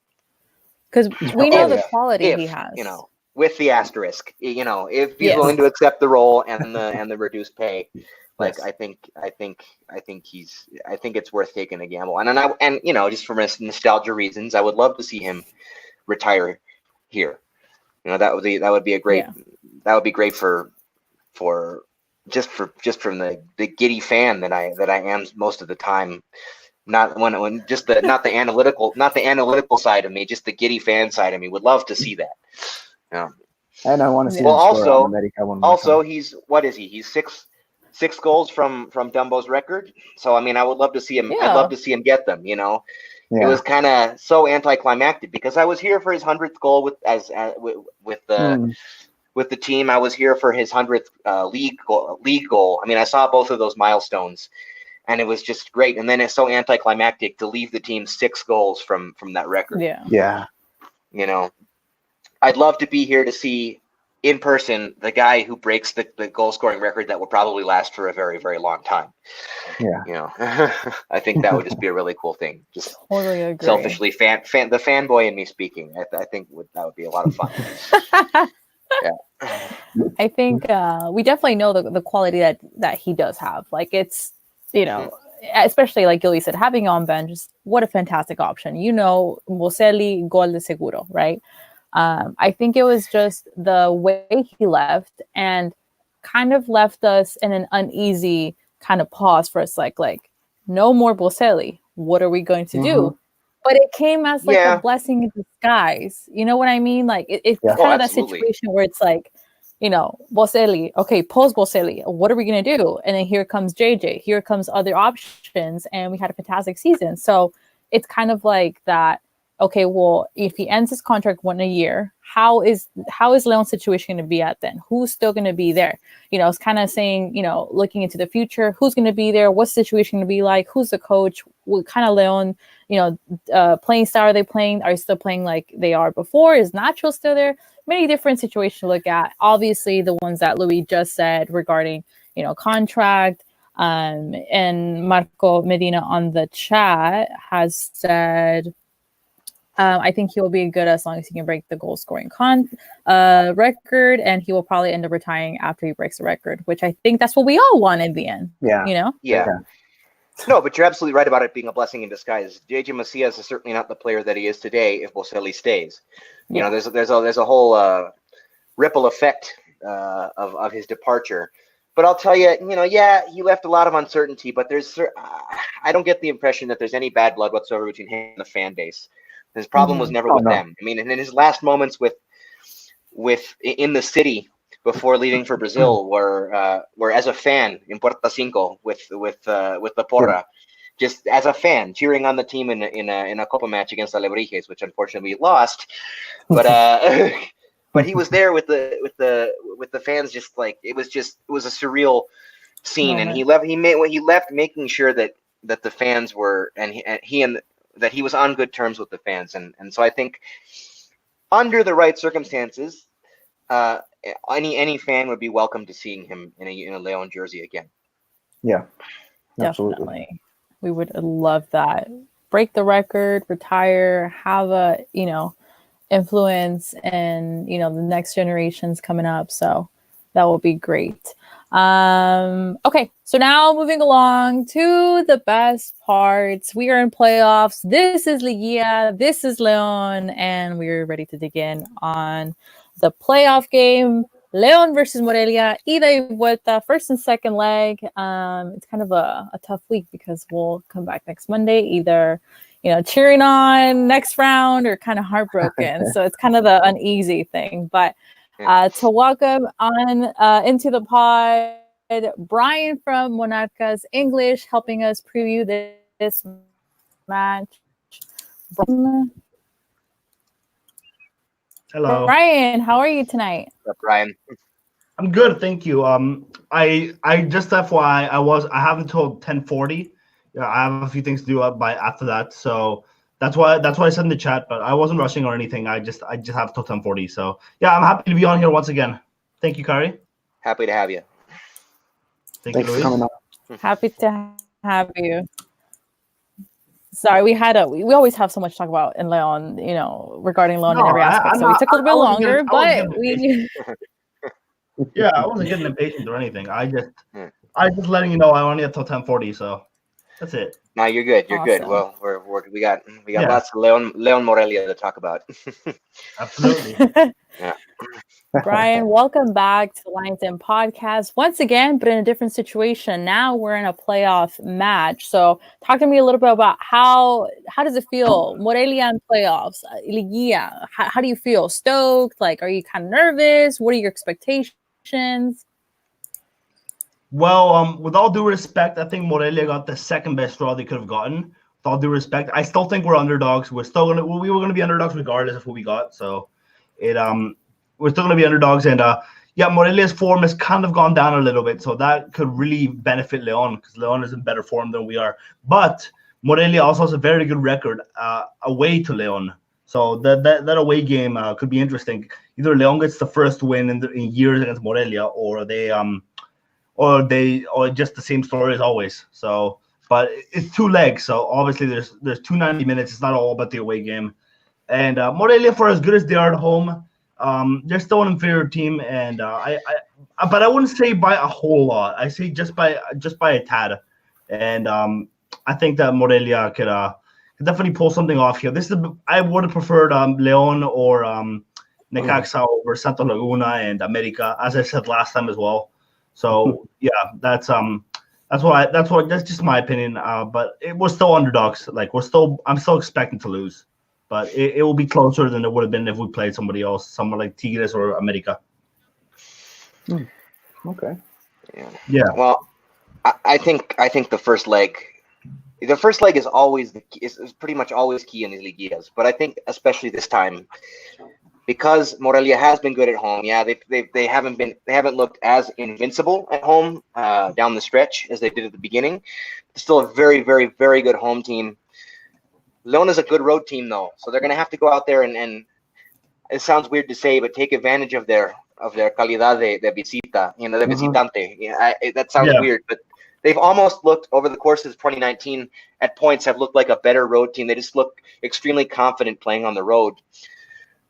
Because we know the quality he has. With the asterisk, if he's willing to accept the role and the reduced pay, I think it's worth taking a gamble. And just for nostalgia reasons, I would love to see him retire here. That would be a great that would be great for just from the giddy fan that I am most of the time. Not the analytical side of me, just the giddy fan side of me would love to see that. And I want to see. Well, also he's what is he? He's six goals from Dumbo's record. So I mean, I would love to see him. I'd love to see him get them. It was kind of so anticlimactic because I was here for his 100th goal with the team. I was here for his 100th league goal. I mean, I saw both of those milestones, and it was just great. And then it's so anticlimactic to leave the team 6 goals from that record. Yeah. I'd love to be here to see in person the guy who breaks the goal scoring record that will probably last for a very, very long time. I think that would just be a really cool thing. Just totally agree. Selfishly, the fanboy in me speaking, I think that would be a lot of fun. I think we definitely know the quality that he does have. Like, it's, especially like Gilly said, having on bench, what a fantastic option. Boselli, gol de seguro, right? I think it was just the way he left and kind of left us in an uneasy kind of pause for us, like no more Boselli. what are we going to do? But it came as like a blessing in disguise. You know what I mean? Like it's kind of that situation where it's like, Boselli, okay, post Boselli, what are we going to do? And then here comes JJ, here comes other options, and we had a fantastic season. So it's kind of like that, okay, well, if he ends his contract in a year, how is Leon's situation going to be at then? Who's still going to be there? It's kind of saying, looking into the future, who's going to be there? What's the situation going to be like? Who's the coach? What kind of Leon, playing style are they playing? Are you still playing like they are before? Is Nacho still there? Many different situations to look at. Obviously, the ones that Louis just said regarding, contract. And Marco Medina on the chat has said, I think he will be good as long as he can break the goal scoring record, and he will probably end up retiring after he breaks the record, which I think that's what we all want in the end. Yeah. No, but you're absolutely right about it being a blessing in disguise. JJ Macias is certainly not the player that he is today if Boselli stays. There's a whole ripple effect of his departure. But I'll tell you, he left a lot of uncertainty, but I don't get the impression that there's any bad blood whatsoever between him and the fan base. His problem was never with them. I mean, and in his last moments in the city before leaving for Brazil were as a fan in Puerta Cinco with the Porra, just as a fan cheering on the team in a Copa match against Alebrijes, which unfortunately we lost. But but he was there with the fans, just like it was a surreal scene, and he left making sure that the fans were that he was on good terms with the fans, and so I think under the right circumstances, any fan would be welcome to seeing him in a Leon jersey again. Yeah, definitely. We would love that. Break the record, retire, have a influence, and the next generations coming up. So that will be great. Okay, so now moving along to the best parts. We are in playoffs. This is Liguilla, this is Leon, and we're ready to dig in on the playoff game. Leon versus Morelia, ida y vuelta, first and second leg. It's kind of a tough week because we'll come back next Monday, either cheering on next round or kind of heartbroken. So it's kind of the uneasy thing. But to welcome on into the pod, Brian from Monarcas English, helping us preview this match. Hello, Brian. How are you tonight? What's up, Brian? I'm good, thank you. I just FYI, I have until 10:40. Yeah, I have a few things to do by after that, so that's why I said in the chat. But I wasn't rushing or anything. I just have till 10:40. So yeah, I'm happy to be on here once again. Thank you, Kari. Happy to have you. Thanks for coming on. Happy to have you. Sorry, we always have so much to talk about in Leon, regarding Leon in every aspect. So we took a little bit longer, but we. Yeah, I wasn't getting impatient or anything. I just letting you know I only have till 10:40, so that's it. No, you're good. You're good. Well, we got lots of Leon Morelia to talk about. Absolutely. Yeah. Brian, welcome back to the Lions Den podcast once again, but in a different situation. Now we're in a playoff match. So talk to me a little bit about how does it feel? Morelia in playoffs, Liguilla. How do you feel? Stoked? Like, are you kind of nervous? What are your expectations? Well, with all due respect, I think Morelia got the second best draw they could have gotten. With all due respect, I still think we're underdogs. We were gonna be underdogs regardless of who we got. So we're still gonna be underdogs. And Morelia's form has kind of gone down a little bit, so that could really benefit Leon because Leon is in better form than we are. But Morelia also has a very good record away to Leon. So that away game could be interesting. Either Leon gets the first win in years against Morelia, or just the same story as always. So, but it's two legs, so obviously there's 290 minutes. It's not all about the away game. And Morelia, for as good as they are at home, they're still an inferior team. And but I wouldn't say by a whole lot. I say just by a tad. And I think that Morelia could definitely pull something off here. I would have preferred Leon or Necaxa over Santos Laguna and America, as I said last time as well. So yeah, that's That's just my opinion. But we're still underdogs. Like I'm still expecting to lose, but it will be closer than it would have been if we played somebody else, someone like Tigres or America. Okay. Yeah. Well, I think the first leg is always is pretty much always key in these liguillas. But I think especially this time, because Morelia has been good at home. Yeah, they haven't looked as invincible at home down the stretch as they did at the beginning. They're still a very, very, very good home team. León is a good road team though, so they're going to have to go out there and it sounds weird to say, but take advantage of their calidad de visita, de visitante. Yeah, that sounds weird, but they've almost looked over the course of 2019 at points have looked like a better road team. They just look extremely confident playing on the road.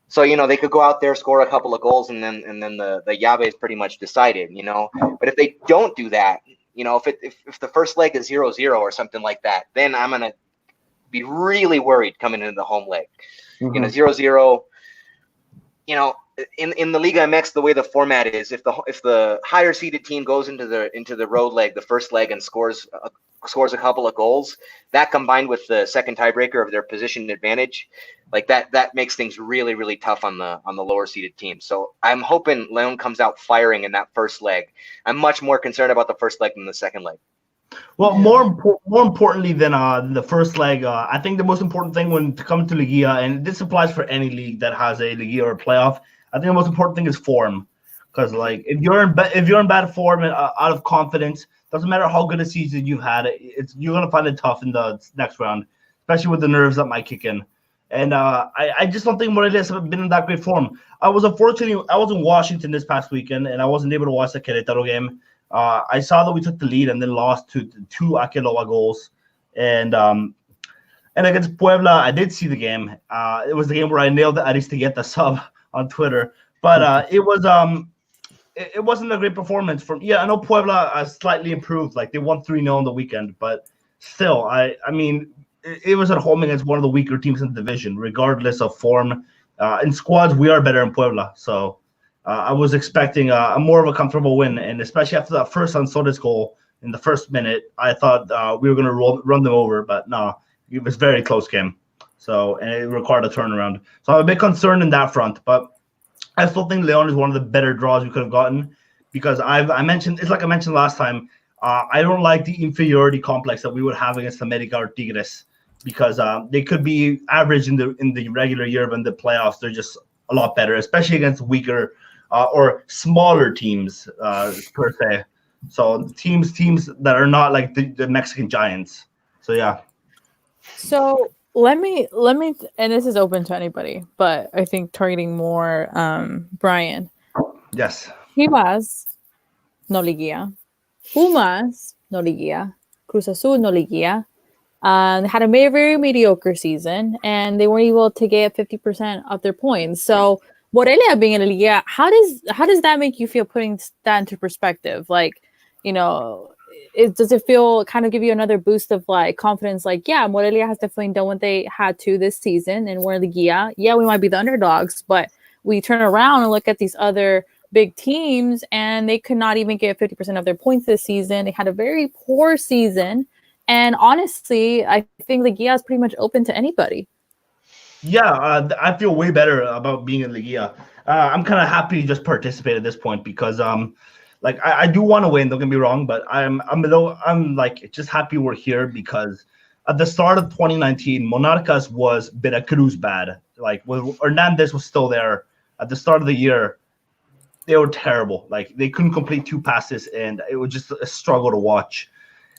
So, they could go out there, score a couple of goals, and then the llave is pretty much decided, But if they don't do that, if the first leg is 0-0 or something like that, then I'm going to be really worried coming into the home leg. 0-0, in the Liga MX, the way the format is, if the higher seeded team goes into the road leg, the first leg, and scores a couple of goals, that combined with the second tiebreaker of their position advantage, like that makes things really, really tough on the lower seeded team. So I'm hoping León comes out firing in that first leg. I'm much more concerned about the first leg than the second leg. Well, more importantly than the first leg, I think the most important thing when it comes to Liguilla, and this applies for any league that has a Liguilla or a playoff, I think the most important thing is form. Because like if you're in bad form and out of confidence, doesn't matter how good a season you've had, you're gonna find it tough in the next round, especially with the nerves that might kick in. And I just don't think Morelia has been in that great form. I was in Washington this past weekend, and I wasn't able to watch the Querétaro game. I saw that we took the lead and then lost to two Akeloba goals. And against Puebla, I did see the game. It was the game where I nailed the Aristigueta sub on Twitter. But it wasn't a great performance from. Yeah, I know Puebla slightly improved. Like they won 3-0 on the weekend, but still, I mean, it was at home against one of the weaker teams in the division, regardless of form. In squads, we are better in Puebla, so I was expecting a more of a comfortable win, and especially after that first Xolos goal in the first minute, I thought we were going to run them over, but no, it was a very close game. So, and it required a turnaround. So I'm a bit concerned in that front, but I still think León is one of the better draws we could have gotten because I mentioned last time. I don't like the inferiority complex that we would have against America or Tigres because they could be average in the regular year, but in the playoffs they're just a lot better, especially against weaker or smaller teams per se. So teams that are not like the Mexican Giants. So yeah. So let me, and this is open to anybody, but I think targeting more Brian. Yes. Chivas, no liguilla. Pumas, no liguilla. Cruz Azul, no liguilla. They had a very mediocre season, and they weren't able to get 50% of their points. So Morelia being in a liguilla, how does that make you feel? Putting that into perspective, like, does it feel kind of give you another boost of like confidence? Like, yeah, Morelia has definitely done what they had to this season, and we're in liguilla. Yeah, we might be the underdogs, but we turn around and look at these other big teams, and they could not even get 50% of their points this season. They had a very poor season. And honestly, I think Liguilla is pretty much open to anybody. Yeah, I feel way better about being in Liguilla. I'm kind of happy to just participate at this point because, I do want to win. Don't get me wrong, but I'm like just happy we're here because at the start of 2019, Monarcas was Veracruz bad. Like when Hernandez was still there at the start of the year, they were terrible. Like they couldn't complete 2 passes, and it was just a struggle to watch.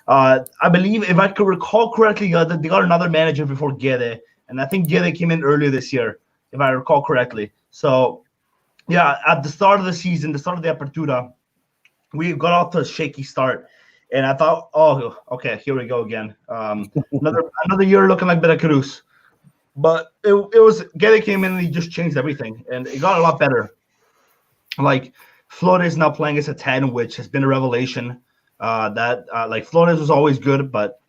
I believe, if I could recall correctly, they got another manager before Guede, and I think Guede came in earlier this year, if I recall correctly. So, yeah, at the start of the season, the start of the Apertura, we got off to a shaky start, and I thought, oh, okay, here we go again. Another year looking like Veracruz. But it was Guede came in and he just changed everything, and it got a lot better. Like Flores now playing as a 10, which has been a revelation. Flores was always good, but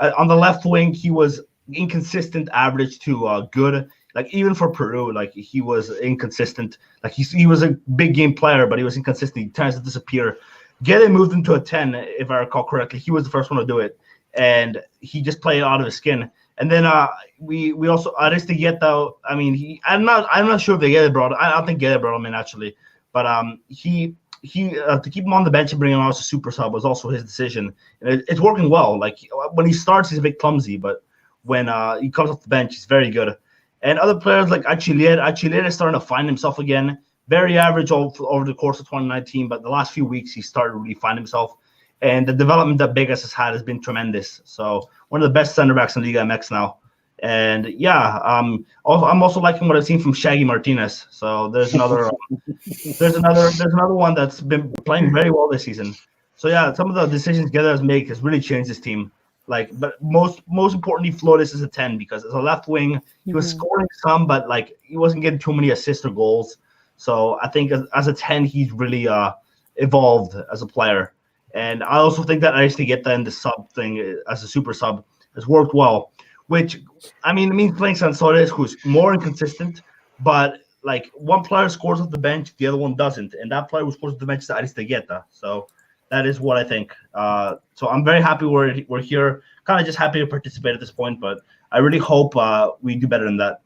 on the left wing he was inconsistent, average to good. Like even for Peru, like he was inconsistent. Like he was a big game player, but he was inconsistent. He tends to disappear. Guede moved into a 10, if I recall correctly. He was the first one to do it, and he just played out of his skin. And then we also Aristigueta. I mean, I'm not sure if they Guede brought. I don't think Guede brought him in actually, but he to keep him on the bench and bring him out as a super sub was also his decision. And it's working well. Like when he starts, he's a bit clumsy, but when he comes off the bench, he's very good. And other players like Achiller is starting to find himself again. Very average over the course of 2019, but the last few weeks he started to really find himself. And the development that Vegas has been tremendous. So one of the best center backs in Liga MX now. And yeah, I'm also liking what I've seen from Shaggy Martinez. So there's another one that's been playing very well this season. So yeah, some of the decisions Guede has made has really changed his team. Like, but most importantly, Flores is a 10 because as a left wing, he was scoring some, but like he wasn't getting too many assists or goals. So I think as a 10, he's really evolved as a player. And I also think that Aristigueta in the sub thing as a super sub has worked well. Which, I mean, it means playing Sansores, who's more inconsistent, but like one player scores off the bench, the other one doesn't. And that player who scores off the bench is Aristigueta. So that is what I think. So I'm very happy we're here. Kind of just happy to participate at this point, but I really hope we do better than that.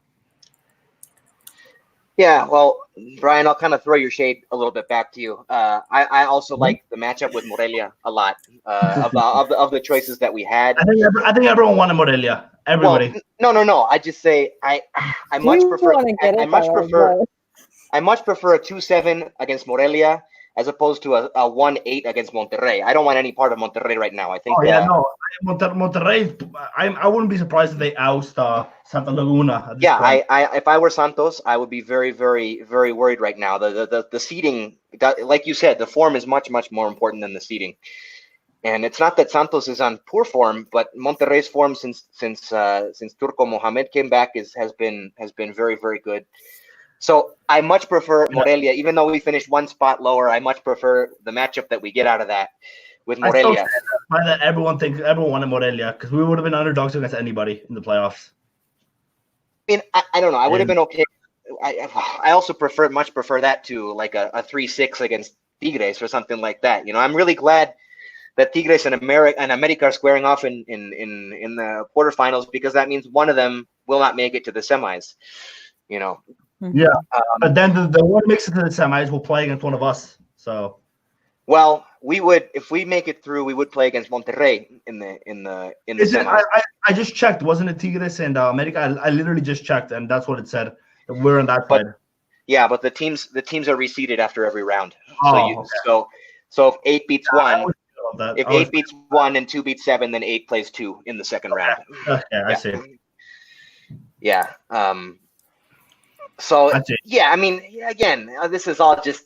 Yeah, well, Brian, I'll kind of throw your shade a little bit back to you. I also like the matchup with Morelia a lot. Of the choices that we had, I think everyone wanted Morelia. Everybody. Well, no. I just say I much prefer a 2-7 against Morelia as opposed to a 1-8 against Monterrey. I don't want any part of Monterrey right now. I think. Monterrey. I wouldn't be surprised if they oust Santa Laguna. Yeah, if I were Santos, I would be very, very, very worried right now. The seeding, like you said, the form is much, much more important than the seeding. And it's not that Santos is on poor form, but Monterrey's form since Turco Mohamed came back has been very, very good. So I much prefer Morelia, even though we finished one spot lower. I much prefer the matchup that we get out of that with Morelia. Everyone wanted Morelia because we would have been underdogs against anybody in the playoffs. I mean, I don't know. I would have been okay. I also much prefer that to like a 3-6 against Tigres or something like that. You know, I'm really glad that Tigres and America are squaring off in the quarterfinals because that means one of them will not make it to the semis. You know. Yeah, but then the one makes it to the semis will play against one of us. So, well, we would if we make it through. We would play against Monterrey in the semis. I just checked. Wasn't it Tigres and America? I literally just checked, and that's what it said. We're on that side. Yeah, but the teams are reseeded after every round. Oh, So if 8 beats 1, if 8 beats 1 and 2 beats 7, then 8 plays 2 in the second round. Okay, I see. Yeah. So yeah, I mean, again, this is all just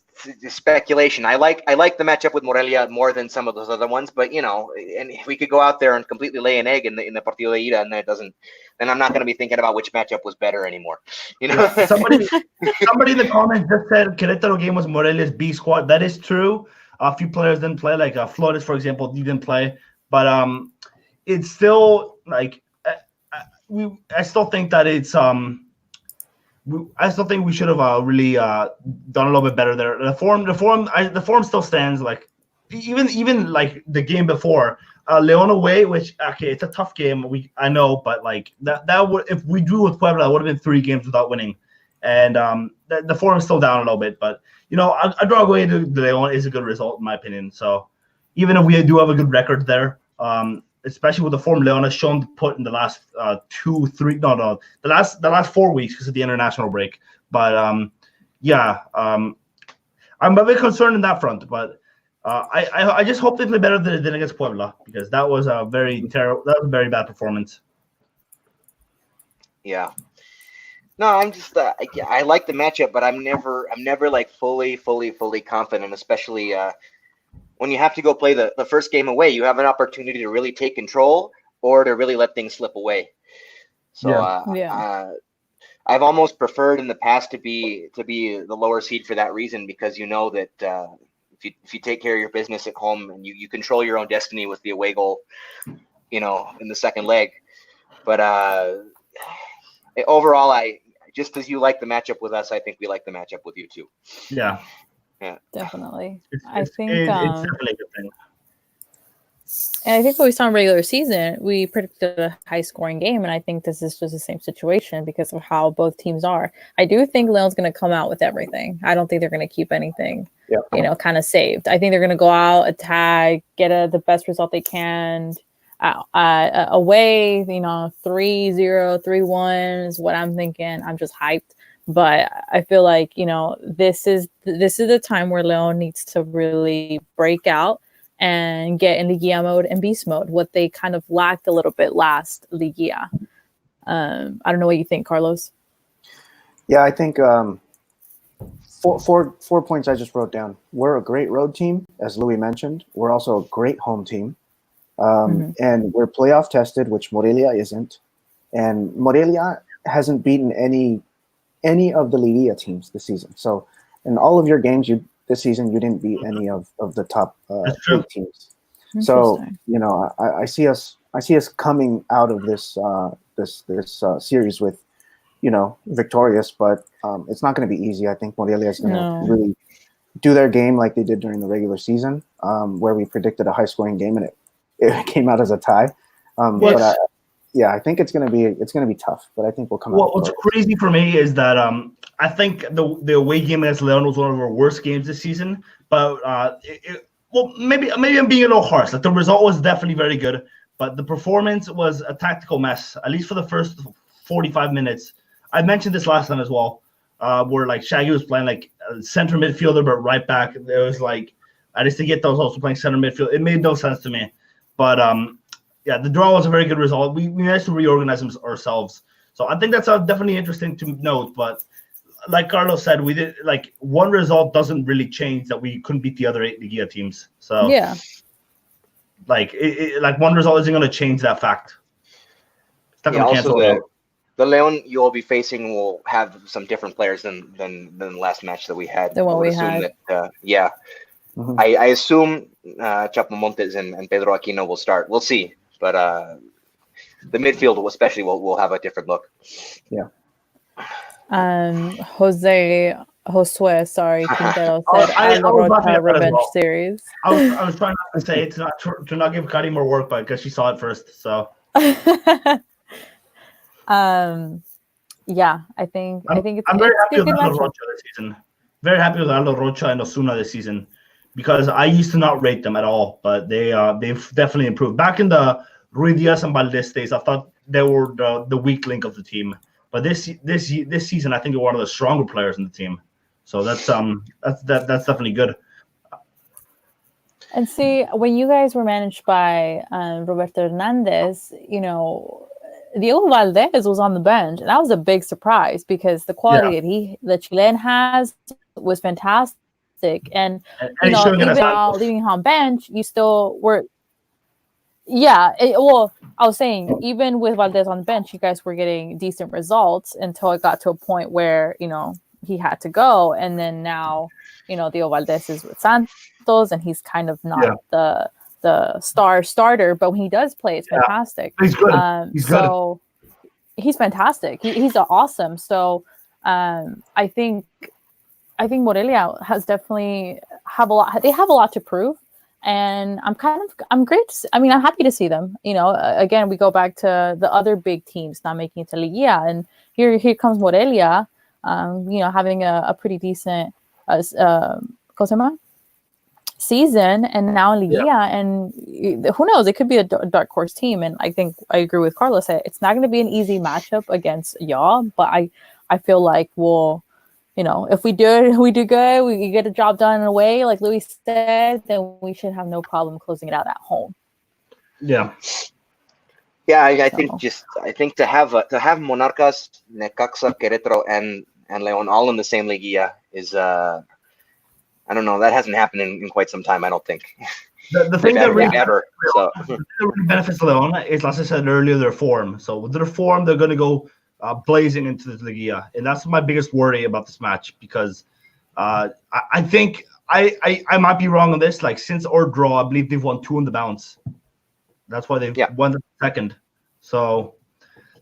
speculation. I like the matchup with Morelia more than some of those other ones, but you know, and if we could go out there and completely lay an egg in the Partido de Ida, and then it doesn't, then I'm not going to be thinking about which matchup was better anymore. You know, somebody in the comments just said Querétaro game was Morelia's B squad. That is true. A few players didn't play, like Flores, for example, he didn't play, but it's still like I still think that it's I still think we should have really done a little bit better there. The form still stands. Like even like the game before, León away, which okay, it's a tough game. I know, but like that would if we drew with Puebla, that would have been 3 games without winning, and the form is still down a little bit. But you know, a draw away to León is a good result in my opinion. So even if we do have a good record there, especially with the form León has shown to put in the last the last 4 weeks because of the international break. But I'm a bit concerned in that front. But I just hope they play better than against Puebla because that was a very bad performance. Yeah. No, I'm just I like the matchup, but I'm never like fully confident, especially when you have to go play the first game away. You have an opportunity to really take control or to really let things slip away. So I've almost preferred in the past to be the lower seed for that reason, because you know that if you take care of your business at home and you control your own destiny with the away goal, you know, in the second leg. But overall, just as you like the matchup with us, I think we like the matchup with you too. Yeah. Definitely. It's, I it's, think it's definitely a good thing. and I think what we saw in regular season, we predicted a high scoring game, and I think this is just the same situation because of how both teams are. I do think Leon's going to come out with everything. I don't think they're going to keep anything, kind of saved. I think they're going to go out, attack, get the best result they can. Away, 3-0, 3-1 is what I'm thinking. I'm just hyped. But I feel like, this is the time where Leon needs to really break out and get in Liguilla mode and beast mode, what they kind of lacked a little bit last Liguilla. I don't know what you think, Carlos. Yeah, I think 4 points I just wrote down. We're a great road team, as Louis mentioned. We're also a great home team. And we're playoff tested, which Morelia isn't. And Morelia hasn't beaten any of the Liguilla teams this season. So in all of your games this season, you didn't beat any of the top 8 teams. So I see us coming out of this series with victorious, but it's not going to be easy. I think Morelia is going to really do their game like they did during the regular season, where we predicted a high scoring game and it came out as a tie. But I think it's going to be tough, but I think we'll come out. What's crazy for me is that I think the away game against Leon was one of our worst games this season. But maybe I'm being a little harsh. Like the result was definitely very good, but the performance was a tactical mess. At least for the first 45 minutes. I mentioned this last time as well, where like Shaggy was playing like center midfielder, but right back. There was like Aristigueta was also playing center midfield. It made no sense to me, but the draw was a very good result. We managed to reorganize ourselves. So I think that's definitely interesting to note. But like Carlos said, we did like one result doesn't really change that we couldn't beat the other 8 Liguilla teams. So like one result isn't going to change that fact. It's not going to cancel it out. The Leon you will be facing will have some different players than the last match that we had. The one we had. I assume Chapo Montes and Pedro Aquino will start. We'll see. But the midfield especially will have a different look. Yeah. Josue, sorry, Quintero said I the revenge series. I was trying not to say to not give Kari more work, but because she saw it first, so. I think I'm very happy with Aldo Rocha this season. Very happy with Aldo Rocha and Osuna this season because I used to not rate them at all, but they've definitely improved. Back in the Rui Diaz and Valdez days, I thought they were the weak link of the team. But this season, I think they're one of the stronger players in the team. So that's definitely good. And see, when you guys were managed by Roberto Hernandez, Diego Valdez was on the bench, and that was a big surprise because the quality that Chilean has was fantastic. And even leaving him on bench, you still were. Yeah, I was saying, even with Valdez on the bench, you guys were getting decent results until it got to a point where, he had to go. And then now, Diego Valdez is with Santos, and he's kind of not the starter, but when he does play, it's fantastic. He's good. He's fantastic. He's awesome. So I think Morelia has definitely have a lot to prove. And I'm great. I'm happy to see them. Again, we go back to the other big teams not making it to Liguilla, and here comes Morelia, having a pretty decent season, and now in Liguilla, and who knows? It could be a dark horse team. And I think I agree with Carlos. It's not going to be an easy matchup against y'all, but I feel like we'll. If we do good, we get a job done in a way, like Louis said, then we should have no problem closing it out at home. Yeah. Yeah, I think to have Monarcas, Necaxa, Querétaro, and León all in the same Liguilla is I don't know, that hasn't happened in quite some time, I don't think. The thing that really benefits León is, as I said earlier, their form. So with their form, they're going to go blazing into the Liguilla, and that's my biggest worry about this match because I think I might be wrong on this. Like since our draw, I believe they've won 2 on the bounce. That's why they've won the second. So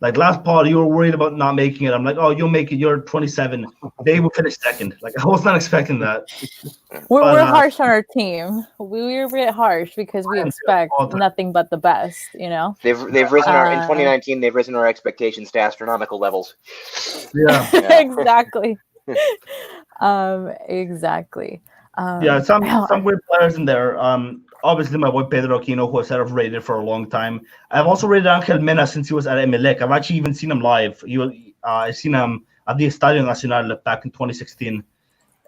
Like last pod, you were worried about not making it. I'm like, oh, you'll make it. You're 27. They will finish second. Like I was not expecting that. We're harsh on our team. We're a bit harsh because we expect nothing but the best. You know, they've risen in 2019. They've risen our expectations to astronomical levels. Yeah. Exactly. Exactly. Some great players in there. Obviously, my boy Pedro Aquino, who I said I've rated for a long time. I've also rated Angel Mena since he was at Emelec. I've actually even seen him live. I've seen him at the Estadio Nacional back in 2016,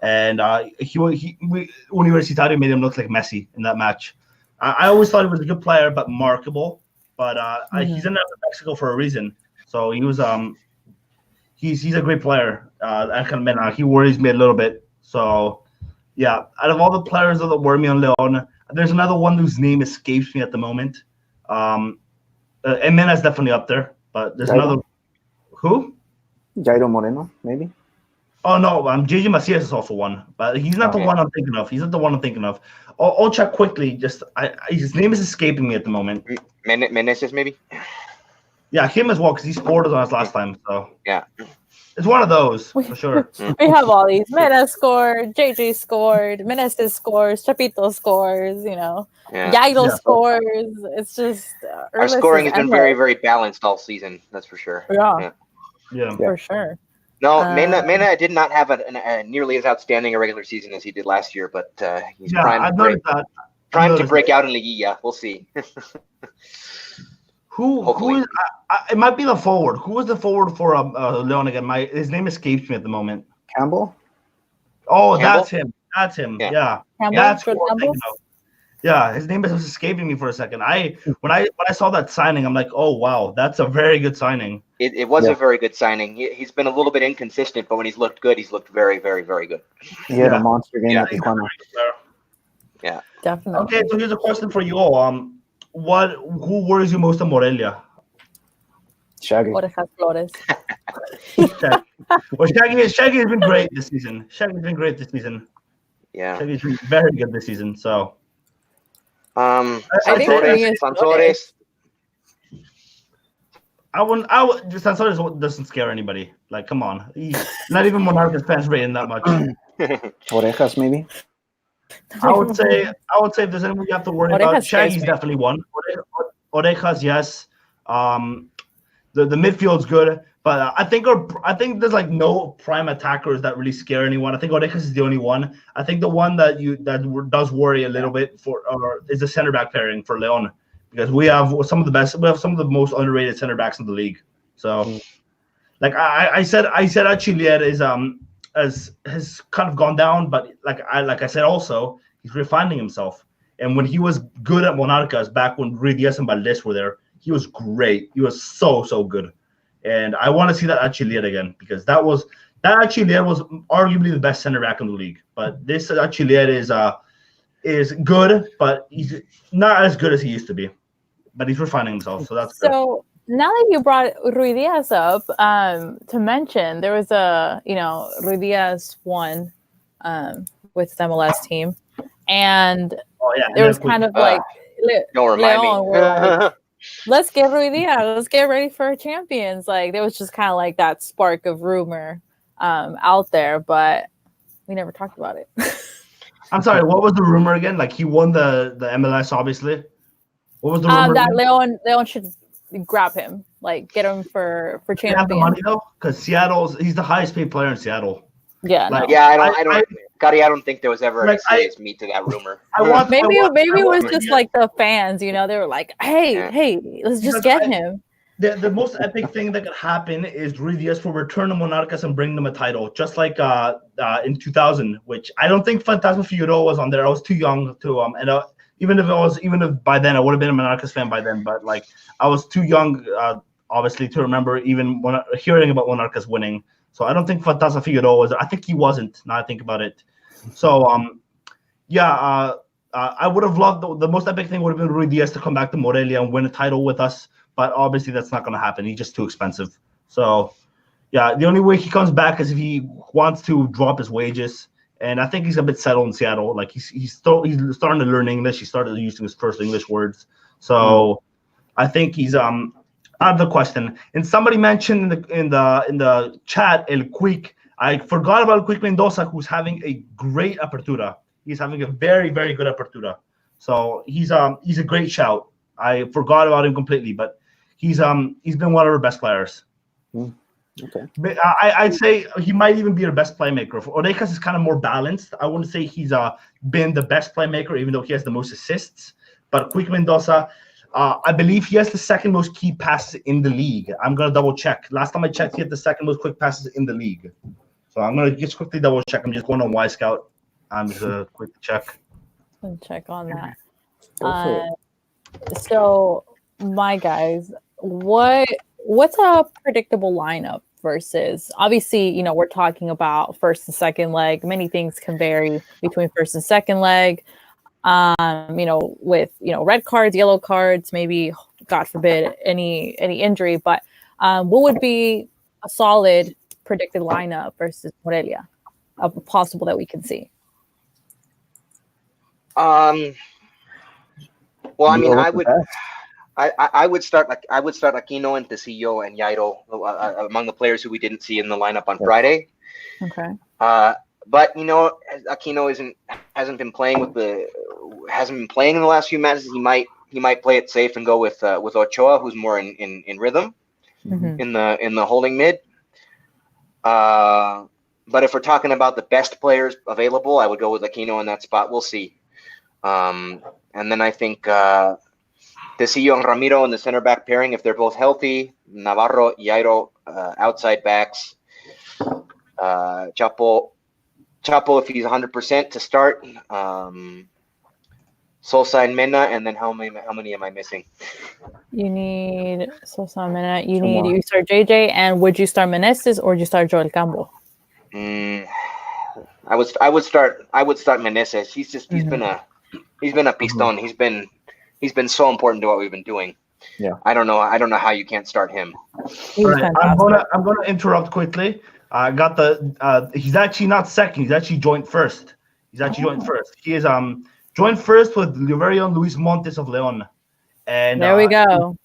and Universitario made him look like Messi in that match. I always thought he was a good player, but markable. But he's in Mexico for a reason. So he was he's a great player. Angel Mena. He worries me a little bit. So yeah, out of all the players that worry me on Leon, there's another one whose name escapes me at the moment. And Mena's definitely up there, but there's another. Who? Jairo Moreno, maybe. Oh no, JJ Macias is also one, but he's not the one I'm thinking of. He's not the one I'm thinking of. I'll check quickly. His name is escaping me at the moment. Meneses, maybe. Yeah, him as well because he scored on us last time. So yeah. It's one of those, for sure. We have all these. Mena scored, JJ scored, Meneses scores, Chapito scores, you know. Yairo scores. It's just... our scoring has been very, very balanced all season, that's for sure. Yeah. For sure. No, Mena did not have a nearly as outstanding a regular season as he did last year, but he's primed to break out in Liguilla. We'll see. Who is? It might be the forward. Who was the forward for Leon again? His name escapes me at the moment. Campbell. Oh, Campbell? That's him. Yeah. That's who I'm thinking of. Yeah, his name is escaping me for a second. When I saw that signing, I'm like, oh wow, that's a very good signing. It was a very good signing. He's been a little bit inconsistent, but when he's looked good, he's looked very, very, very good. He had a monster game at the corner. Yeah, definitely. Okay, so here's a question for you all. Who worries you most in Morelia? Shaggy. Orejas Flores. Well, Shaggy has been great this season. Yeah. Shaggy's been very good this season. So. Sansores. Sansores doesn't scare anybody. Like, come on. Not even Monarcas fans rating that much. Orejas, maybe. I would say if there's anyone you have to worry about, Shaggy's definitely one. Orejas, yes. The midfield's good, but I think there's like no prime attackers that really scare anyone. I think Orejas is the only one. I think the one that does worry a little bit is the center back pairing for Leon, because we have some of the best. We have some of the most underrated center backs in the league. So, like I said, Achillier has kind of gone down, but like I said, also he's refining himself. And when he was good at Monarcas back when Ruiz Diaz and Valdez were there, he was great. He was so good. And I want to see that Achillier again, because that Achillier was arguably the best center back in the league. But this Achillier is good, but he's not as good as he used to be. But he's refining himself, so that's good. So now that you brought Ruiz Diaz up, to mention, there was Ruiz Diaz won with the MLS team, and there was kind of like don't remind me. Let's get Ruiz Diaz. Let's get ready for champions. Like there was just kind of like that spark of rumor out there, but we never talked about it. I'm sorry. What was the rumor again? Like he won the MLS, obviously. What was the rumor? That Leon should grab him, like get him for champions. Have the money though, because he's the highest paid player in Seattle. Yeah, like, I don't think there was ever a serious meat to that rumor. Maybe it was just like the fans, they were like, hey, let's just get him. The most epic thing that could happen is Ruiz Diaz will return to Monarcas and bring them a title, just like in 2000, which I don't think Fantasma Figueroa was on there. I was too young to and even if by then I would have been a Monarcas fan by then, but like I was too young, obviously, to remember even hearing about Monarcas winning. So I don't think Fantasma Figueroa was. I think he wasn't. Now I think about it. So I would have loved the most epic thing would have been Ruiz Diaz to come back to Morelia and win a title with us. But obviously that's not going to happen. He's just too expensive. So the only way he comes back is if he wants to drop his wages. And I think he's a bit settled in Seattle. Like he's starting to learn English. He started using his first English words. So I think he's out of the question. And somebody mentioned in the chat El Quick. I forgot about Quick Mendoza, who's having a great apertura. He's having a very, very good apertura. So he's a great shout. I forgot about him completely, but he's been one of our best players. Okay. But I'd say he might even be our best playmaker. Orejas is kind of more balanced. I wouldn't say he's been the best playmaker, even though he has the most assists. But Quick Mendoza, I believe he has the second most key passes in the league. I'm gonna double check. Last time I checked, he had the second most quick passes in the league. So I'm gonna just quickly double check. I'm just going on Y Scout. I'm just gonna quickly check. Check on that. So, my guys, what's a predictable lineup versus? Obviously, you know, we're talking about first and second leg. Many things can vary between first and second leg. You know, with red cards, yellow cards, maybe God forbid any injury. But what would be a solid predicted lineup versus Morelia, possible that we can see? Well, I mean, I would start Aquino and Tecillo and Jairo among the players who we didn't see in the lineup on Friday. Okay. But Aquino hasn't been playing in the last few matches. He might play it safe and go with Ochoa, who's more in rhythm in the holding mid. But if we're talking about the best players available, I would go with Aquino in that spot. We'll see. And then I think Tecillo and Ramiro in the center back pairing, if they're both healthy. Navarro, Jairo, outside backs. Chapo, if he's 100% to start. Sosa and Mena, and then how many am I missing? You need Sosa and Mena. You start JJ, and would you start Meneses or would you start Joel Campo? I would start Meneses. He's been a piston. He's been so important to what we've been doing. Yeah. I don't know how you can't start him. All right, I'm gonna interrupt quickly. I got he's actually not second. He's actually joint first. He is joint first with your very own Luis Montes of Leon. And there we go.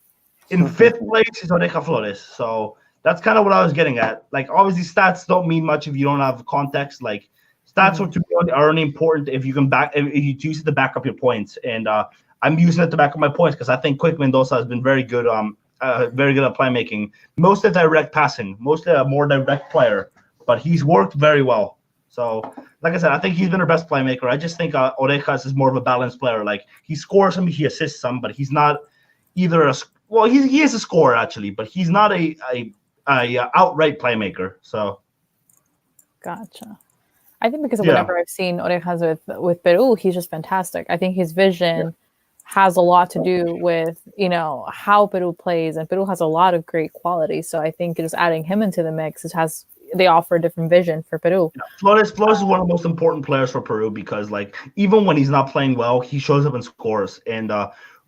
In fifth place is Oreja Flores. So that's kind of what I was getting at. Like, obviously, stats don't mean much if you don't have context. Like, stats are only important if you can if you use it to back up your points. And I'm using it to back up my points because I think Quick Mendoza has been very good at playmaking. Mostly direct passing, mostly a more direct player, but he's worked very well. So, like I said, I think he's been our best playmaker. I just think Orejas is more of a balanced player. Like, he scores some, he assists some, but he's not either he is a scorer actually, but he's not a outright playmaker. So, gotcha. I think because of whenever I've seen Orejas with Peru, he's just fantastic. I think his vision has a lot to do with, how Peru plays, and Peru has a lot of great quality. So I think just adding him into the mix, they offer a different vision for Peru. Yeah. Flores is one of the most important players for Peru because, like, even when he's not playing well, he shows up and scores. And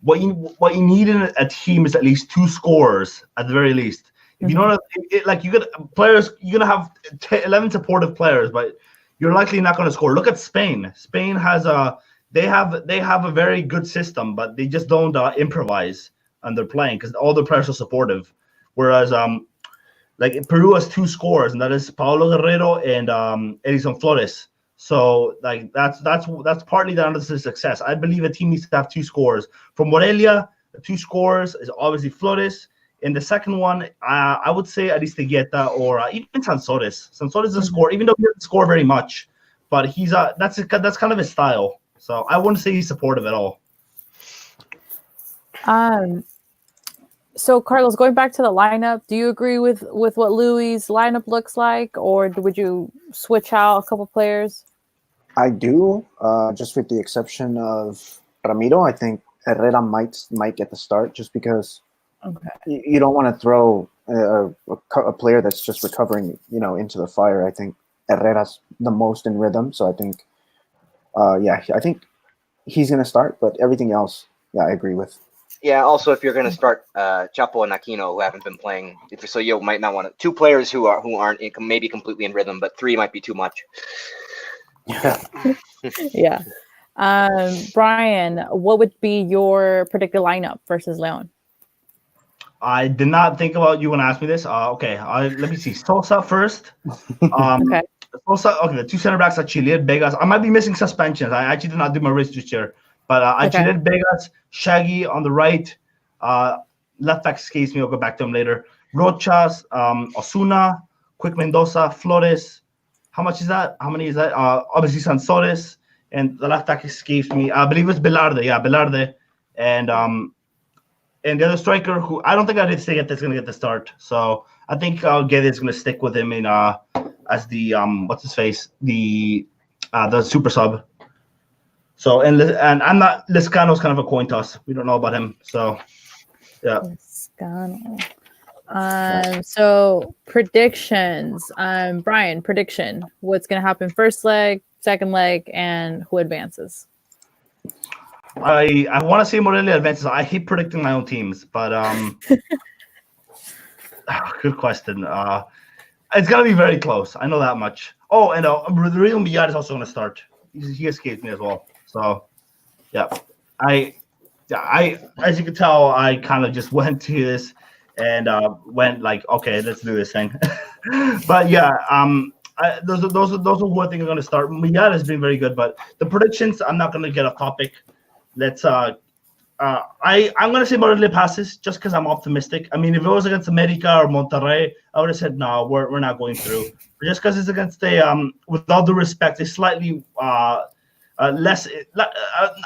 what you need in a team is at least 2 scorers at the very least. If you don't have, you get players, you're gonna have 11 supportive players, but you're likely not going to score. Look at Spain. Spain has they have a very good system, but they just don't improvise and they're playing because all the players are supportive. Whereas like Peru has 2 scorers, and that is Paulo Guerrero and Edison Flores. So like that's partly down to the success. I believe a team needs to have 2 scorers. For Morelia, the 2 scorers is obviously Flores. In the second one, I would say Aristeguieta or even Sansores. Sansores is a scorer, even though he doesn't score very much, but he's that's kind of his style. So I wouldn't say he's supportive at all. So Carlos, going back to the lineup, do you agree with what Louis' lineup looks like, or would you switch out a couple players? I do, just with the exception of Ramiro. I think Herrera might get the start just because. Okay. You don't want to throw a player that's just recovering, into the fire. I think Herrera's the most in rhythm, so I think, I think he's going to start. But everything else, I agree with. Yeah. Also, if you're going to start Chapo and Aquino, who haven't been playing, so you might not want to 2 players who aren't maybe completely in rhythm, but 3 might be too much. Yeah. Brian, what would be your predicted lineup versus Leon? I did not think about you when I asked me this. Okay, let me see. Sosa first. Okay. Sosa, okay, the two center backs are Chile, Vegas. I might be missing suspensions. I actually did not do my research here. But Okay. Chile, Vegas, Shaggy on the right. Left back escapes me. I'll go back to him later. Rochas, Osuna, Quick Mendoza, Flores. How much is that? How many is that? Obviously Sansores. And the left back escapes me. I believe it's Velarde. Yeah, Velarde. And the other striker, who I don't think I did say it, that's going to get the start. So I think Guedes going to stick with him in as the what's his face, the super sub. So and I'm not, Liscano's kind of a coin toss. We don't know about him. So yeah. Liscano. So predictions. Brian, prediction. What's going to happen first leg, second leg, and who advances? I want to say Morelia advances. I hate predicting my own teams, but good question. It's gonna be very close. I know that much. Oh, and Rodrigo Millar is also gonna start. He escaped me as well. So, yeah, I as you can tell, I kind of just went to this and went like, okay, let's do this thing. But yeah, those are who I think are gonna start. Millar has been very good, but the predictions, I'm not gonna get off topic. Let's I'm gonna say Morelia passes just because I'm optimistic. I mean, if it was against America or Monterrey, I would have said no, we're not going through. But just because it's against a with all due respect, a slightly less.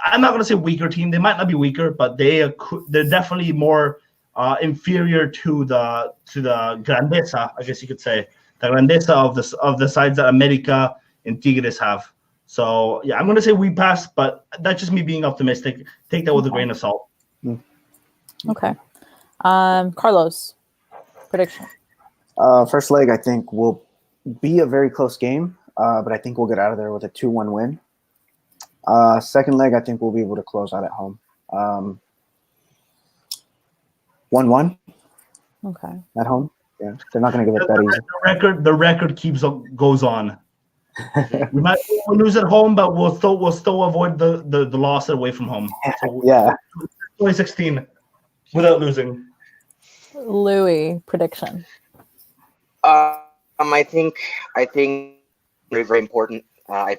I'm not gonna say weaker team. They might not be weaker, but they're definitely more inferior to the grandeza, I guess you could say, the grandeza of the sides that America and Tigres have. So, yeah, I'm going to say we pass, but that's just me being optimistic. Take that with a grain of salt. Okay. Carlos, prediction. First leg, I think, will be a very close game, but I think we'll get out of there with a 2-1 win. Second leg, I think we'll be able to close out at home. 1-1 Okay. at home. Yeah, they're not going to give it that easy. The record goes on. We might lose at home, but we'll still avoid the loss away from home. So yeah. 2016 without losing. Louis, prediction. I think very, very important. I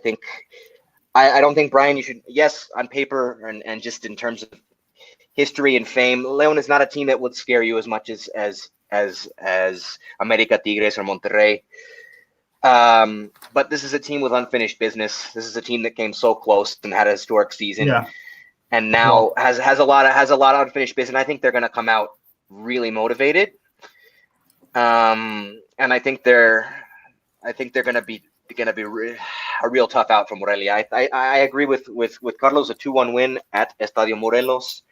don't think, Brian, you should, yes, on paper and just in terms of history and fame, León is not a team that would scare you as much as América, Tigres, or Monterrey. But this is a team with unfinished business. This is a team that came so close and had a historic season, and now has a lot of unfinished business. And I think they're going to come out really motivated. And I think they're going to be a real tough out for Morelia. I agree with Carlos, a 2-1 win at Estadio Morelos,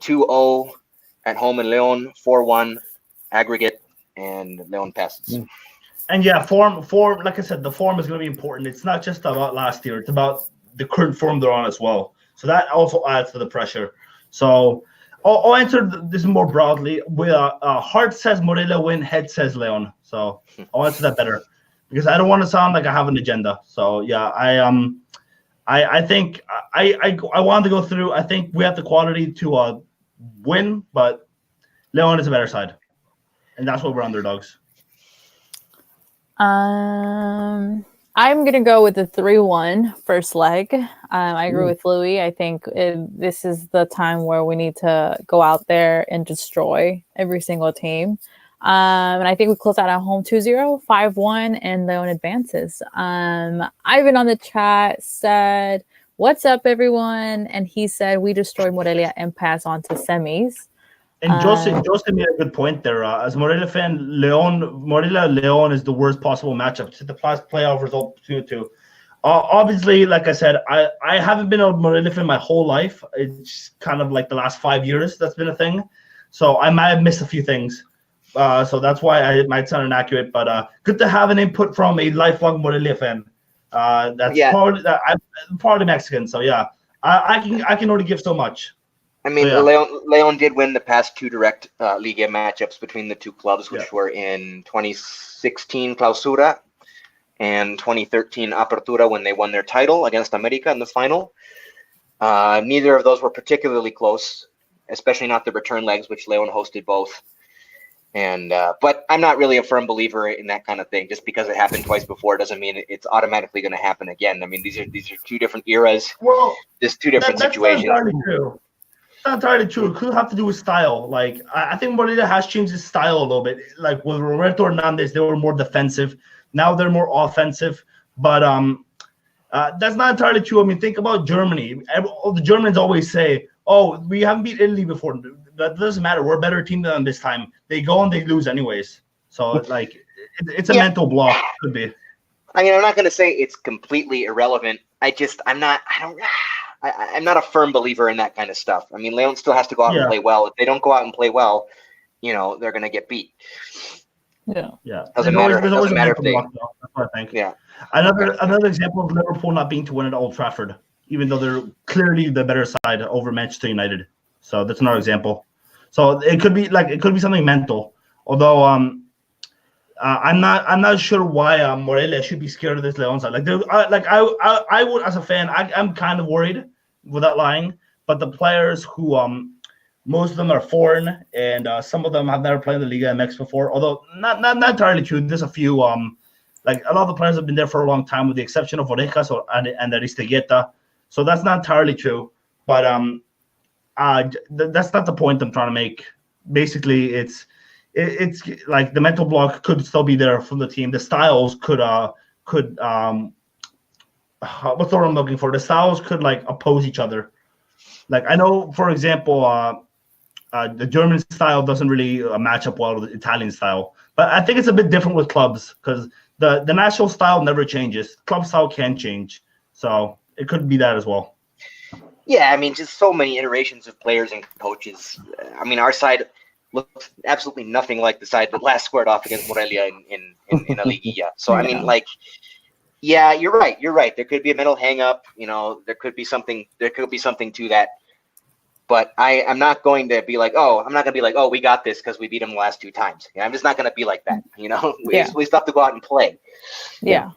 2-0 at home in León, 4-1 aggregate, and León passes. And yeah, form. Like I said, the form is going to be important. It's not just about last year; it's about the current form they're on as well. So that also adds to the pressure. So I'll answer this more broadly. With heart says Morelia win, head says León. So I'll answer that better because I don't want to sound like I have an agenda. So yeah, I think I want to go through. I think we have the quality to win, but León is a better side, and that's why we're underdogs. I'm going to go with the 3-1 first leg. I agree with Louis. I think this is the time where we need to go out there and destroy every single team. And I think we close out at home 2-0, 5-1, and León advances. Ivan on the chat said, "What's up, everyone?" And he said, "We destroy Morelia and pass on to semis." And Joseph made a good point there. As a Morelia fan, Morelia-León is the worst possible matchup. It's the playoff result between the two. Obviously, like I said, I haven't been a Morelia fan my whole life. It's kind of like the last 5 years that's been a thing. So I might have missed a few things. So that's why it might sound inaccurate. But good to have an input from a lifelong Morelia fan. I'm partly Mexican, so yeah, I can only give so much. I mean, so, yeah. León did win the past two direct Liga matchups between the two clubs, which were in 2016 Clausura and 2013 Apertura when they won their title against America in the final. Neither of those were particularly close. especially not the return legs, which Leon hosted both. And but I'm not really a firm believer in that kind of thing. Just because it happened twice before doesn't mean it's automatically going to happen again. I mean, these are two different eras. Well, There's two different that's situations. not entirely true. It's not entirely true. It could have to do with style. Like I think Morelia has changed his style a little bit. Like with Roberto Hernandez, they were more defensive. Now they're more offensive. But that's not entirely true. I mean, think about Germany. The Germans always say, "Oh, we haven't beat Italy before." That doesn't matter. We're a better team than them this time. They go and they lose anyways. So like, it's a mental block. Could be. I mean, I'm not going to say it's completely irrelevant. I'm not a firm believer in that kind of stuff. I mean, Leon still has to go out and play well. If they don't go out and play well, they're going to get beat. Yeah. Doesn't matter if they. That's what I think. Yeah. Another example of Liverpool not being to win at Old Trafford, even though they're clearly the better side over Manchester United. So that's another example. So it could be something mental. Although I'm not sure why Morelia should be scared of this Leon side. I would, as a fan, I'm kind of worried without lying. But the players who most of them are foreign, and some of them have never played in the Liga MX before. Although not entirely true. There's a few like a lot of the players have been there for a long time, with the exception of Orejas and Aristeguieta. So that's not entirely true. But that's not the point I'm trying to make. Basically, it's like the mental block could still be there from the team. The styles could what's the word I'm looking for? The styles could like oppose each other. Like I know, for example, the German style doesn't really match up well with the Italian style, but I think it's a bit different with clubs because the national style never changes. Club style can change, so it could be that as well. Yeah, I mean, just so many iterations of players and coaches. I mean, our side looks absolutely nothing like the side that last squared off against Morelia in a Liguilla. So, I mean, like, yeah, you're right. There could be a mental hang-up. There could be something to that. But I'm not going to be like, oh, we got this because we beat them the last 2 times. I'm just not going to be like that. We still have to go out and play. Yeah.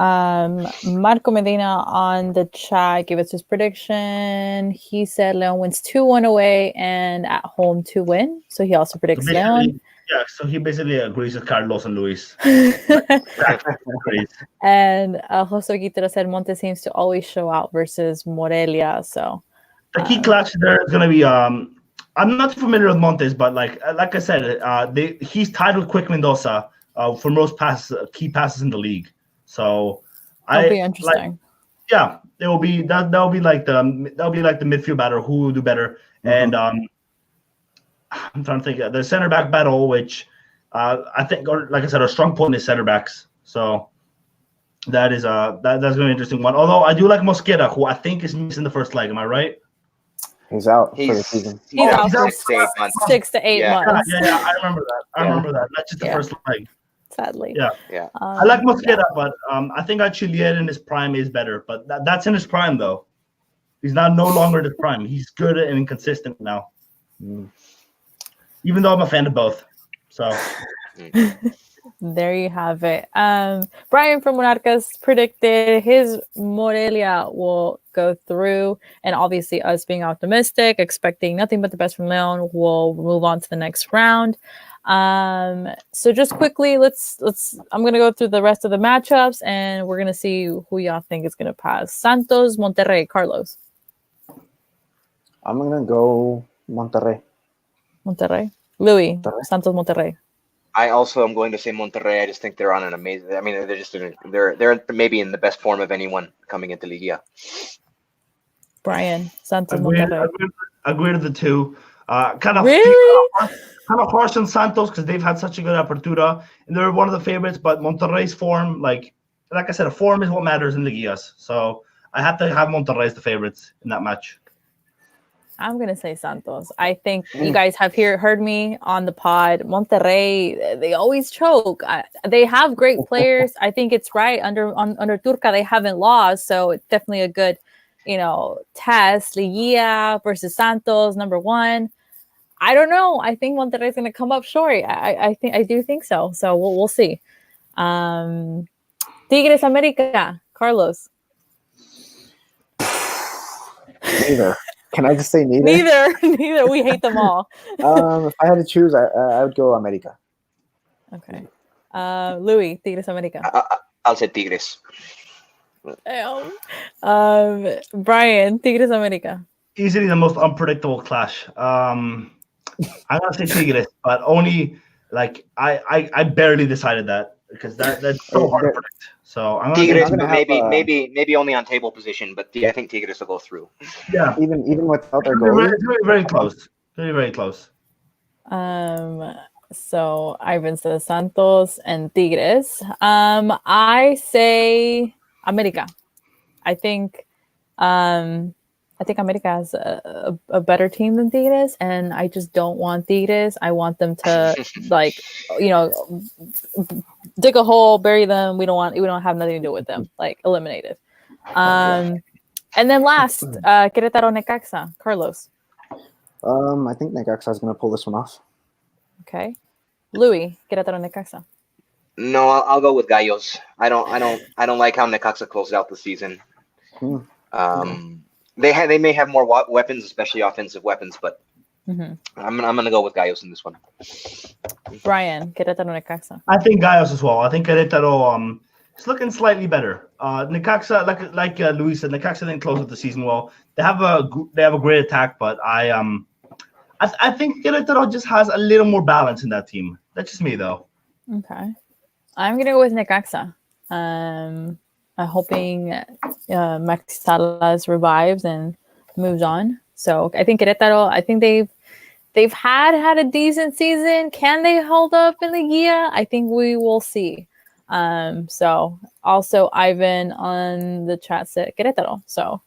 Marco Medina on the chat gave us his prediction. He said Leon wins 2-1 away and at home 2-win. So he also predicts Leon. Yeah, so he basically agrees with Carlos and Luis. And Jose Guitera said Monte seems to always show out versus Morelia. So the key clash there is going to be I'm not familiar with Montes, but like I said, he's tied with Quick Mendoza for most key passes in the league. So that'll be interesting. It will be that'll be like the midfield battle, who will do better. And I'm trying to think the center back battle, which I think, or like I said, a strong point is center backs. So that is that's going to be an interesting one. Although I do like Mosquera, who I think is missing the first leg. Am I right? He's out for the season. He's out for 6 to 8 months. 6 to 8 months. Yeah, I remember that. I remember that. Not just the first leg. Sadly. Yeah. I like Mosquera, but I think Achillier in his prime is better. But that's in his prime, though. He's no longer in his prime. He's good and inconsistent now. Even though I'm a fan of both. So there you have it. Brian from Monarcas predicted his Morelia will go through, and obviously us being optimistic, expecting nothing but the best from Leon, will move on to the next round. So just quickly, I'm gonna go through the rest of the matchups, and we're gonna see who y'all think is gonna pass. Santos, Monterrey, Carlos. I'm gonna go Monterrey. Louis, Monterrey. Santos, Monterrey. I also am going to say Monterrey. I just think they're on an amazing. I mean, they're maybe in the best form of anyone coming into Liguilla. Brian, Santos, Monterrey. Agree to the two. Kind of harsh on Santos because they've had such a good apertura and they're one of the favorites. But Monterrey's form, like I said, form is what matters in Liguillas. So I have to have Monterrey as the favorites in that match. I'm going to say Santos. I think you guys have heard me on the pod. Monterrey, they always choke. They have great players. I think it's right. Under Turca, they haven't lost. So it's definitely a good, test. Liguilla versus Santos, number 1. I don't know. I think Monterrey is going to come up short. I do think so. So we'll see. Tigres America, Carlos. Neither. Can I just say neither? Neither. We hate them all. If I had to choose, I would go America. Okay. Louis, Tigres America. I'll say Tigres. Brian, Tigres America. Easily the most unpredictable clash. I'm gonna say Tigres, but only like I barely decided that because that's so hard to predict. So I'm Tigres, gonna maybe only on table position, but I think Tigres will go through. Yeah, even without their goalie. Very, very close. Very, very close. So Ivan says Santos and Tigres. I say America. I think America has a better team than Tigres, and I just don't want Tigres. I want them to dig a hole, bury them. We don't have nothing to do with them. Like eliminated. And then last, Querétaro Necaxa. Carlos. I think Necaxa is going to pull this one off. Okay. Louis, Querétaro Necaxa. No, I'll go with Gallos. I don't like how Necaxa closed out the season. They may have more weapons, especially offensive weapons, but I'm gonna go with Gallos in this one. Brian, Querétaro Necaxa. I think Gallos as well. I think Querétaro is looking slightly better. Necaxa, like Louis said, Necaxa didn't close out the season well. They have a great attack, but I think Querétaro just has a little more balance in that team. That's just me, though. Okay. I'm going to go with Necaxa. I'm hoping Maxi Salas revives and moves on. So I think Querétaro, I think they've had a decent season. Can they hold up in Liguilla? I think we will see. So also Ivan on the chat said Querétaro. So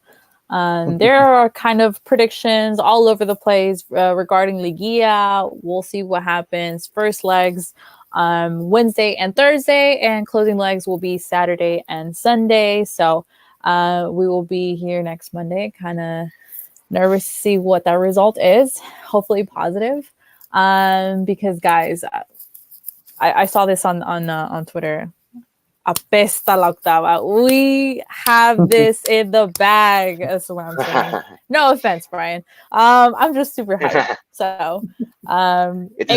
there are kind of predictions all over the place regarding Liguilla. We'll see what happens. First legs Wednesday and Thursday, and closing legs will be Saturday and Sunday. So we will be here next Monday. Kind of nervous to see what that result is. Hopefully positive. Because guys, I saw this on Twitter. Apesta la octava. We have this in the bag. That's what I'm saying. No offense, Brian. I'm just super hyped. So it's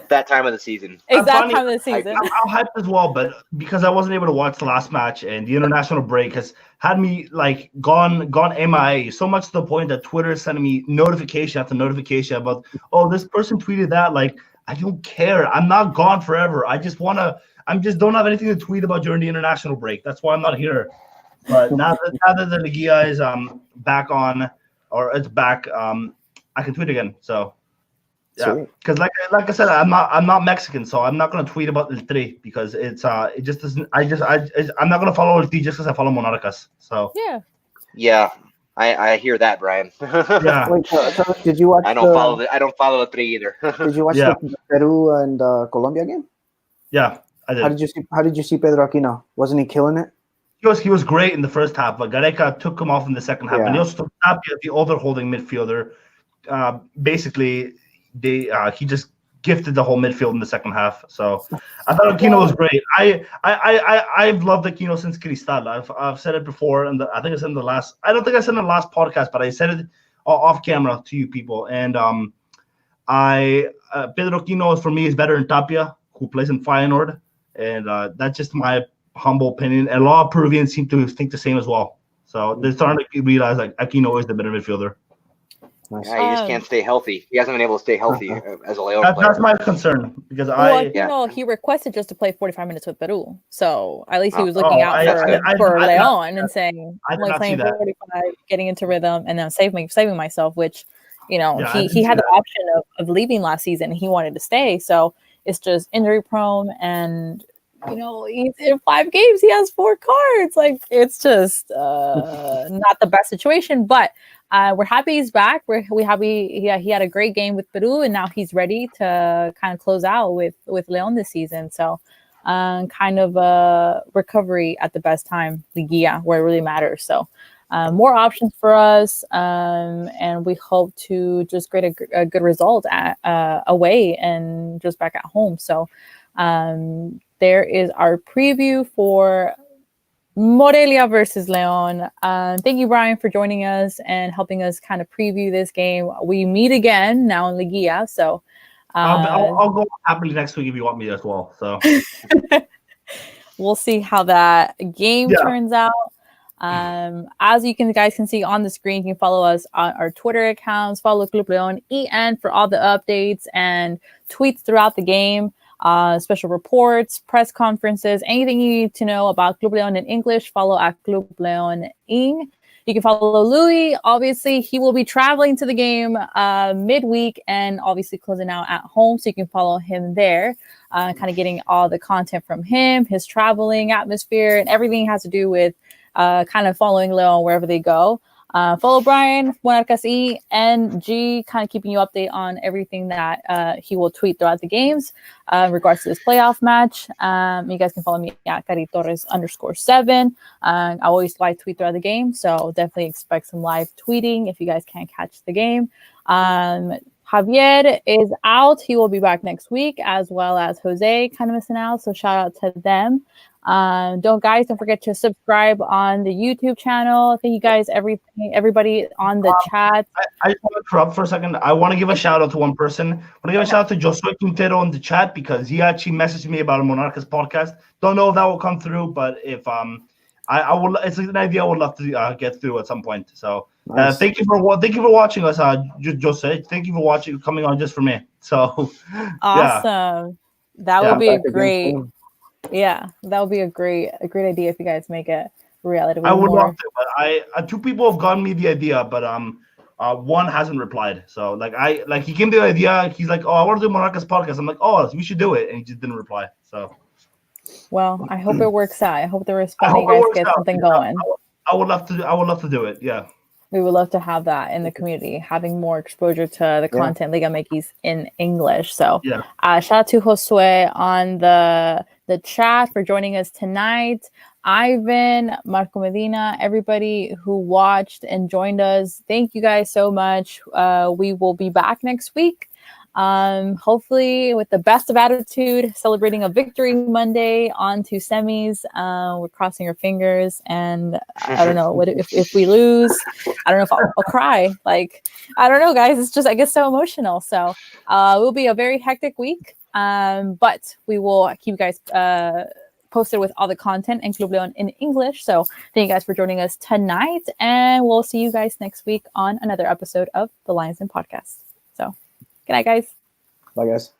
that time of the season. It's that time of the season. I'm hyped as well, but because I wasn't able to watch the last match and the international break has had me like gone MIA, so much to the point that Twitter is sending me notification after notification about, oh, this person tweeted that. Like, I don't care. I'm not gone forever. I just don't have anything to tweet about during the international break. That's why I'm not here. But now that the Liguilla is back on, or it's back, I can tweet again. So yeah, because like I said, I'm not Mexican, so I'm not gonna tweet about El Tri because it just doesn't. I'm not gonna follow El Tri just because I follow Monarcas. So yeah. I hear that, Brian. Yeah. Wait, so did you watch? I don't follow the three either. Did you watch the Peru and Colombia game? Yeah, I did. How did you see Pedro Aquino? Wasn't he killing it? He was great in the first half, but Gareca took him off in the second half, and he also took Tapia, the other holding midfielder. Basically, he just gifted the whole midfield in the second half. So I thought Aquino was great. I've loved Aquino since Cristal. I've said it before, and I think I said in the last. I don't think I said in the last podcast, but I said it off camera to you people. And Pedro Aquino for me is better than Tapia, who plays in Feyenoord, and that's just my humble opinion. And a lot of Peruvians seem to think the same as well. So they're starting to realize like Aquino is the better midfielder. Nice. Yeah, he just can't stay healthy. He hasn't been able to stay healthy as a Leon player. That's my concern because he requested just to play 45 minutes with Peru, so at least he was looking out for Leon and saying, "I'm like playing 45, getting into rhythm, and then saving myself." Which, he had the option of leaving last season, and he wanted to stay. So it's just injury prone, and he's in 5 games, he has 4 cards. Like it's just not the best situation, but. We're happy he's back. We happy he had a great game with Peru, and now he's ready to kind of close out with Leon this season. So kind of a recovery at the best time, Liguilla, where it really matters. So more options for us, and we hope to just get a good result away and just back at home. So there is our preview for Morelia versus Leon. Thank you, Brian, for joining us and helping us kind of preview this game. We meet again now in Liguilla, so I'll go happily next week if you want me as well. So we'll see how that game turns out. As you guys can see on the screen, you can follow us on our Twitter accounts. Follow Club Leon EN for all the updates and tweets throughout the game. Special reports, press conferences, anything you need to know about Club Leon in English, follow at Club Leon Ing. You can follow Louis. Obviously, he will be traveling to the game midweek and obviously closing out at home. So you can follow him there, kind of getting all the content from him, his traveling atmosphere, and everything has to do with kind of following Leon wherever they go. Follow Brian, Monarcas E, and G, kind of keeping you update on everything that he will tweet throughout the games in regards to this playoff match. You guys can follow me at Caritorres_7. I always live tweet throughout the game, so definitely expect some live tweeting if you guys can't catch the game. Javier is out. He will be back next week, as well as Jose, kind of missing out, so shout out to them. Don't forget to subscribe on the YouTube channel. Thank you guys, everybody on the chat. I just want to interrupt for a second. I want to give a shout out to one person. I want to give a shout out to Josué Quintero in the chat because he actually messaged me about a Monarcas podcast. Don't know if that will come through, but if I will, it's an idea I would love to get through at some point. So Nice. thank you for watching us, Jose. Thank you for coming on just for me. So Awesome. That would be a Back against great. him. Yeah, that would be a great idea if you guys make it a reality. I would love to, but two people have gotten me the idea, but one hasn't replied. So he came to the idea. He's like, "Oh, I want to do Monarcas podcast." I'm like, "Oh, we should do it," and he just didn't reply. So, well, I hope it works out. I hope the response you guys get something going. I would love to. I would love to do it. Yeah. We would love to have that in the community, having more exposure to the content Liga MX in English. So shout out to Josue on the chat for joining us tonight. Ivan, Marco Medina, everybody who watched and joined us. Thank you guys so much. We will be back next week. Hopefully with the best of attitude, celebrating a victory Monday on to semis. We're crossing our fingers, and I don't know what if we lose. I don't know if I'll cry. Like, I don't know, guys. It's just, I guess, so emotional. So it will be a very hectic week, but we will keep you guys posted with all the content and Club Leon in English. So thank you guys for joining us tonight, and we'll see you guys next week on another episode of the Lions Den podcast. So good night, guys. Bye, guys.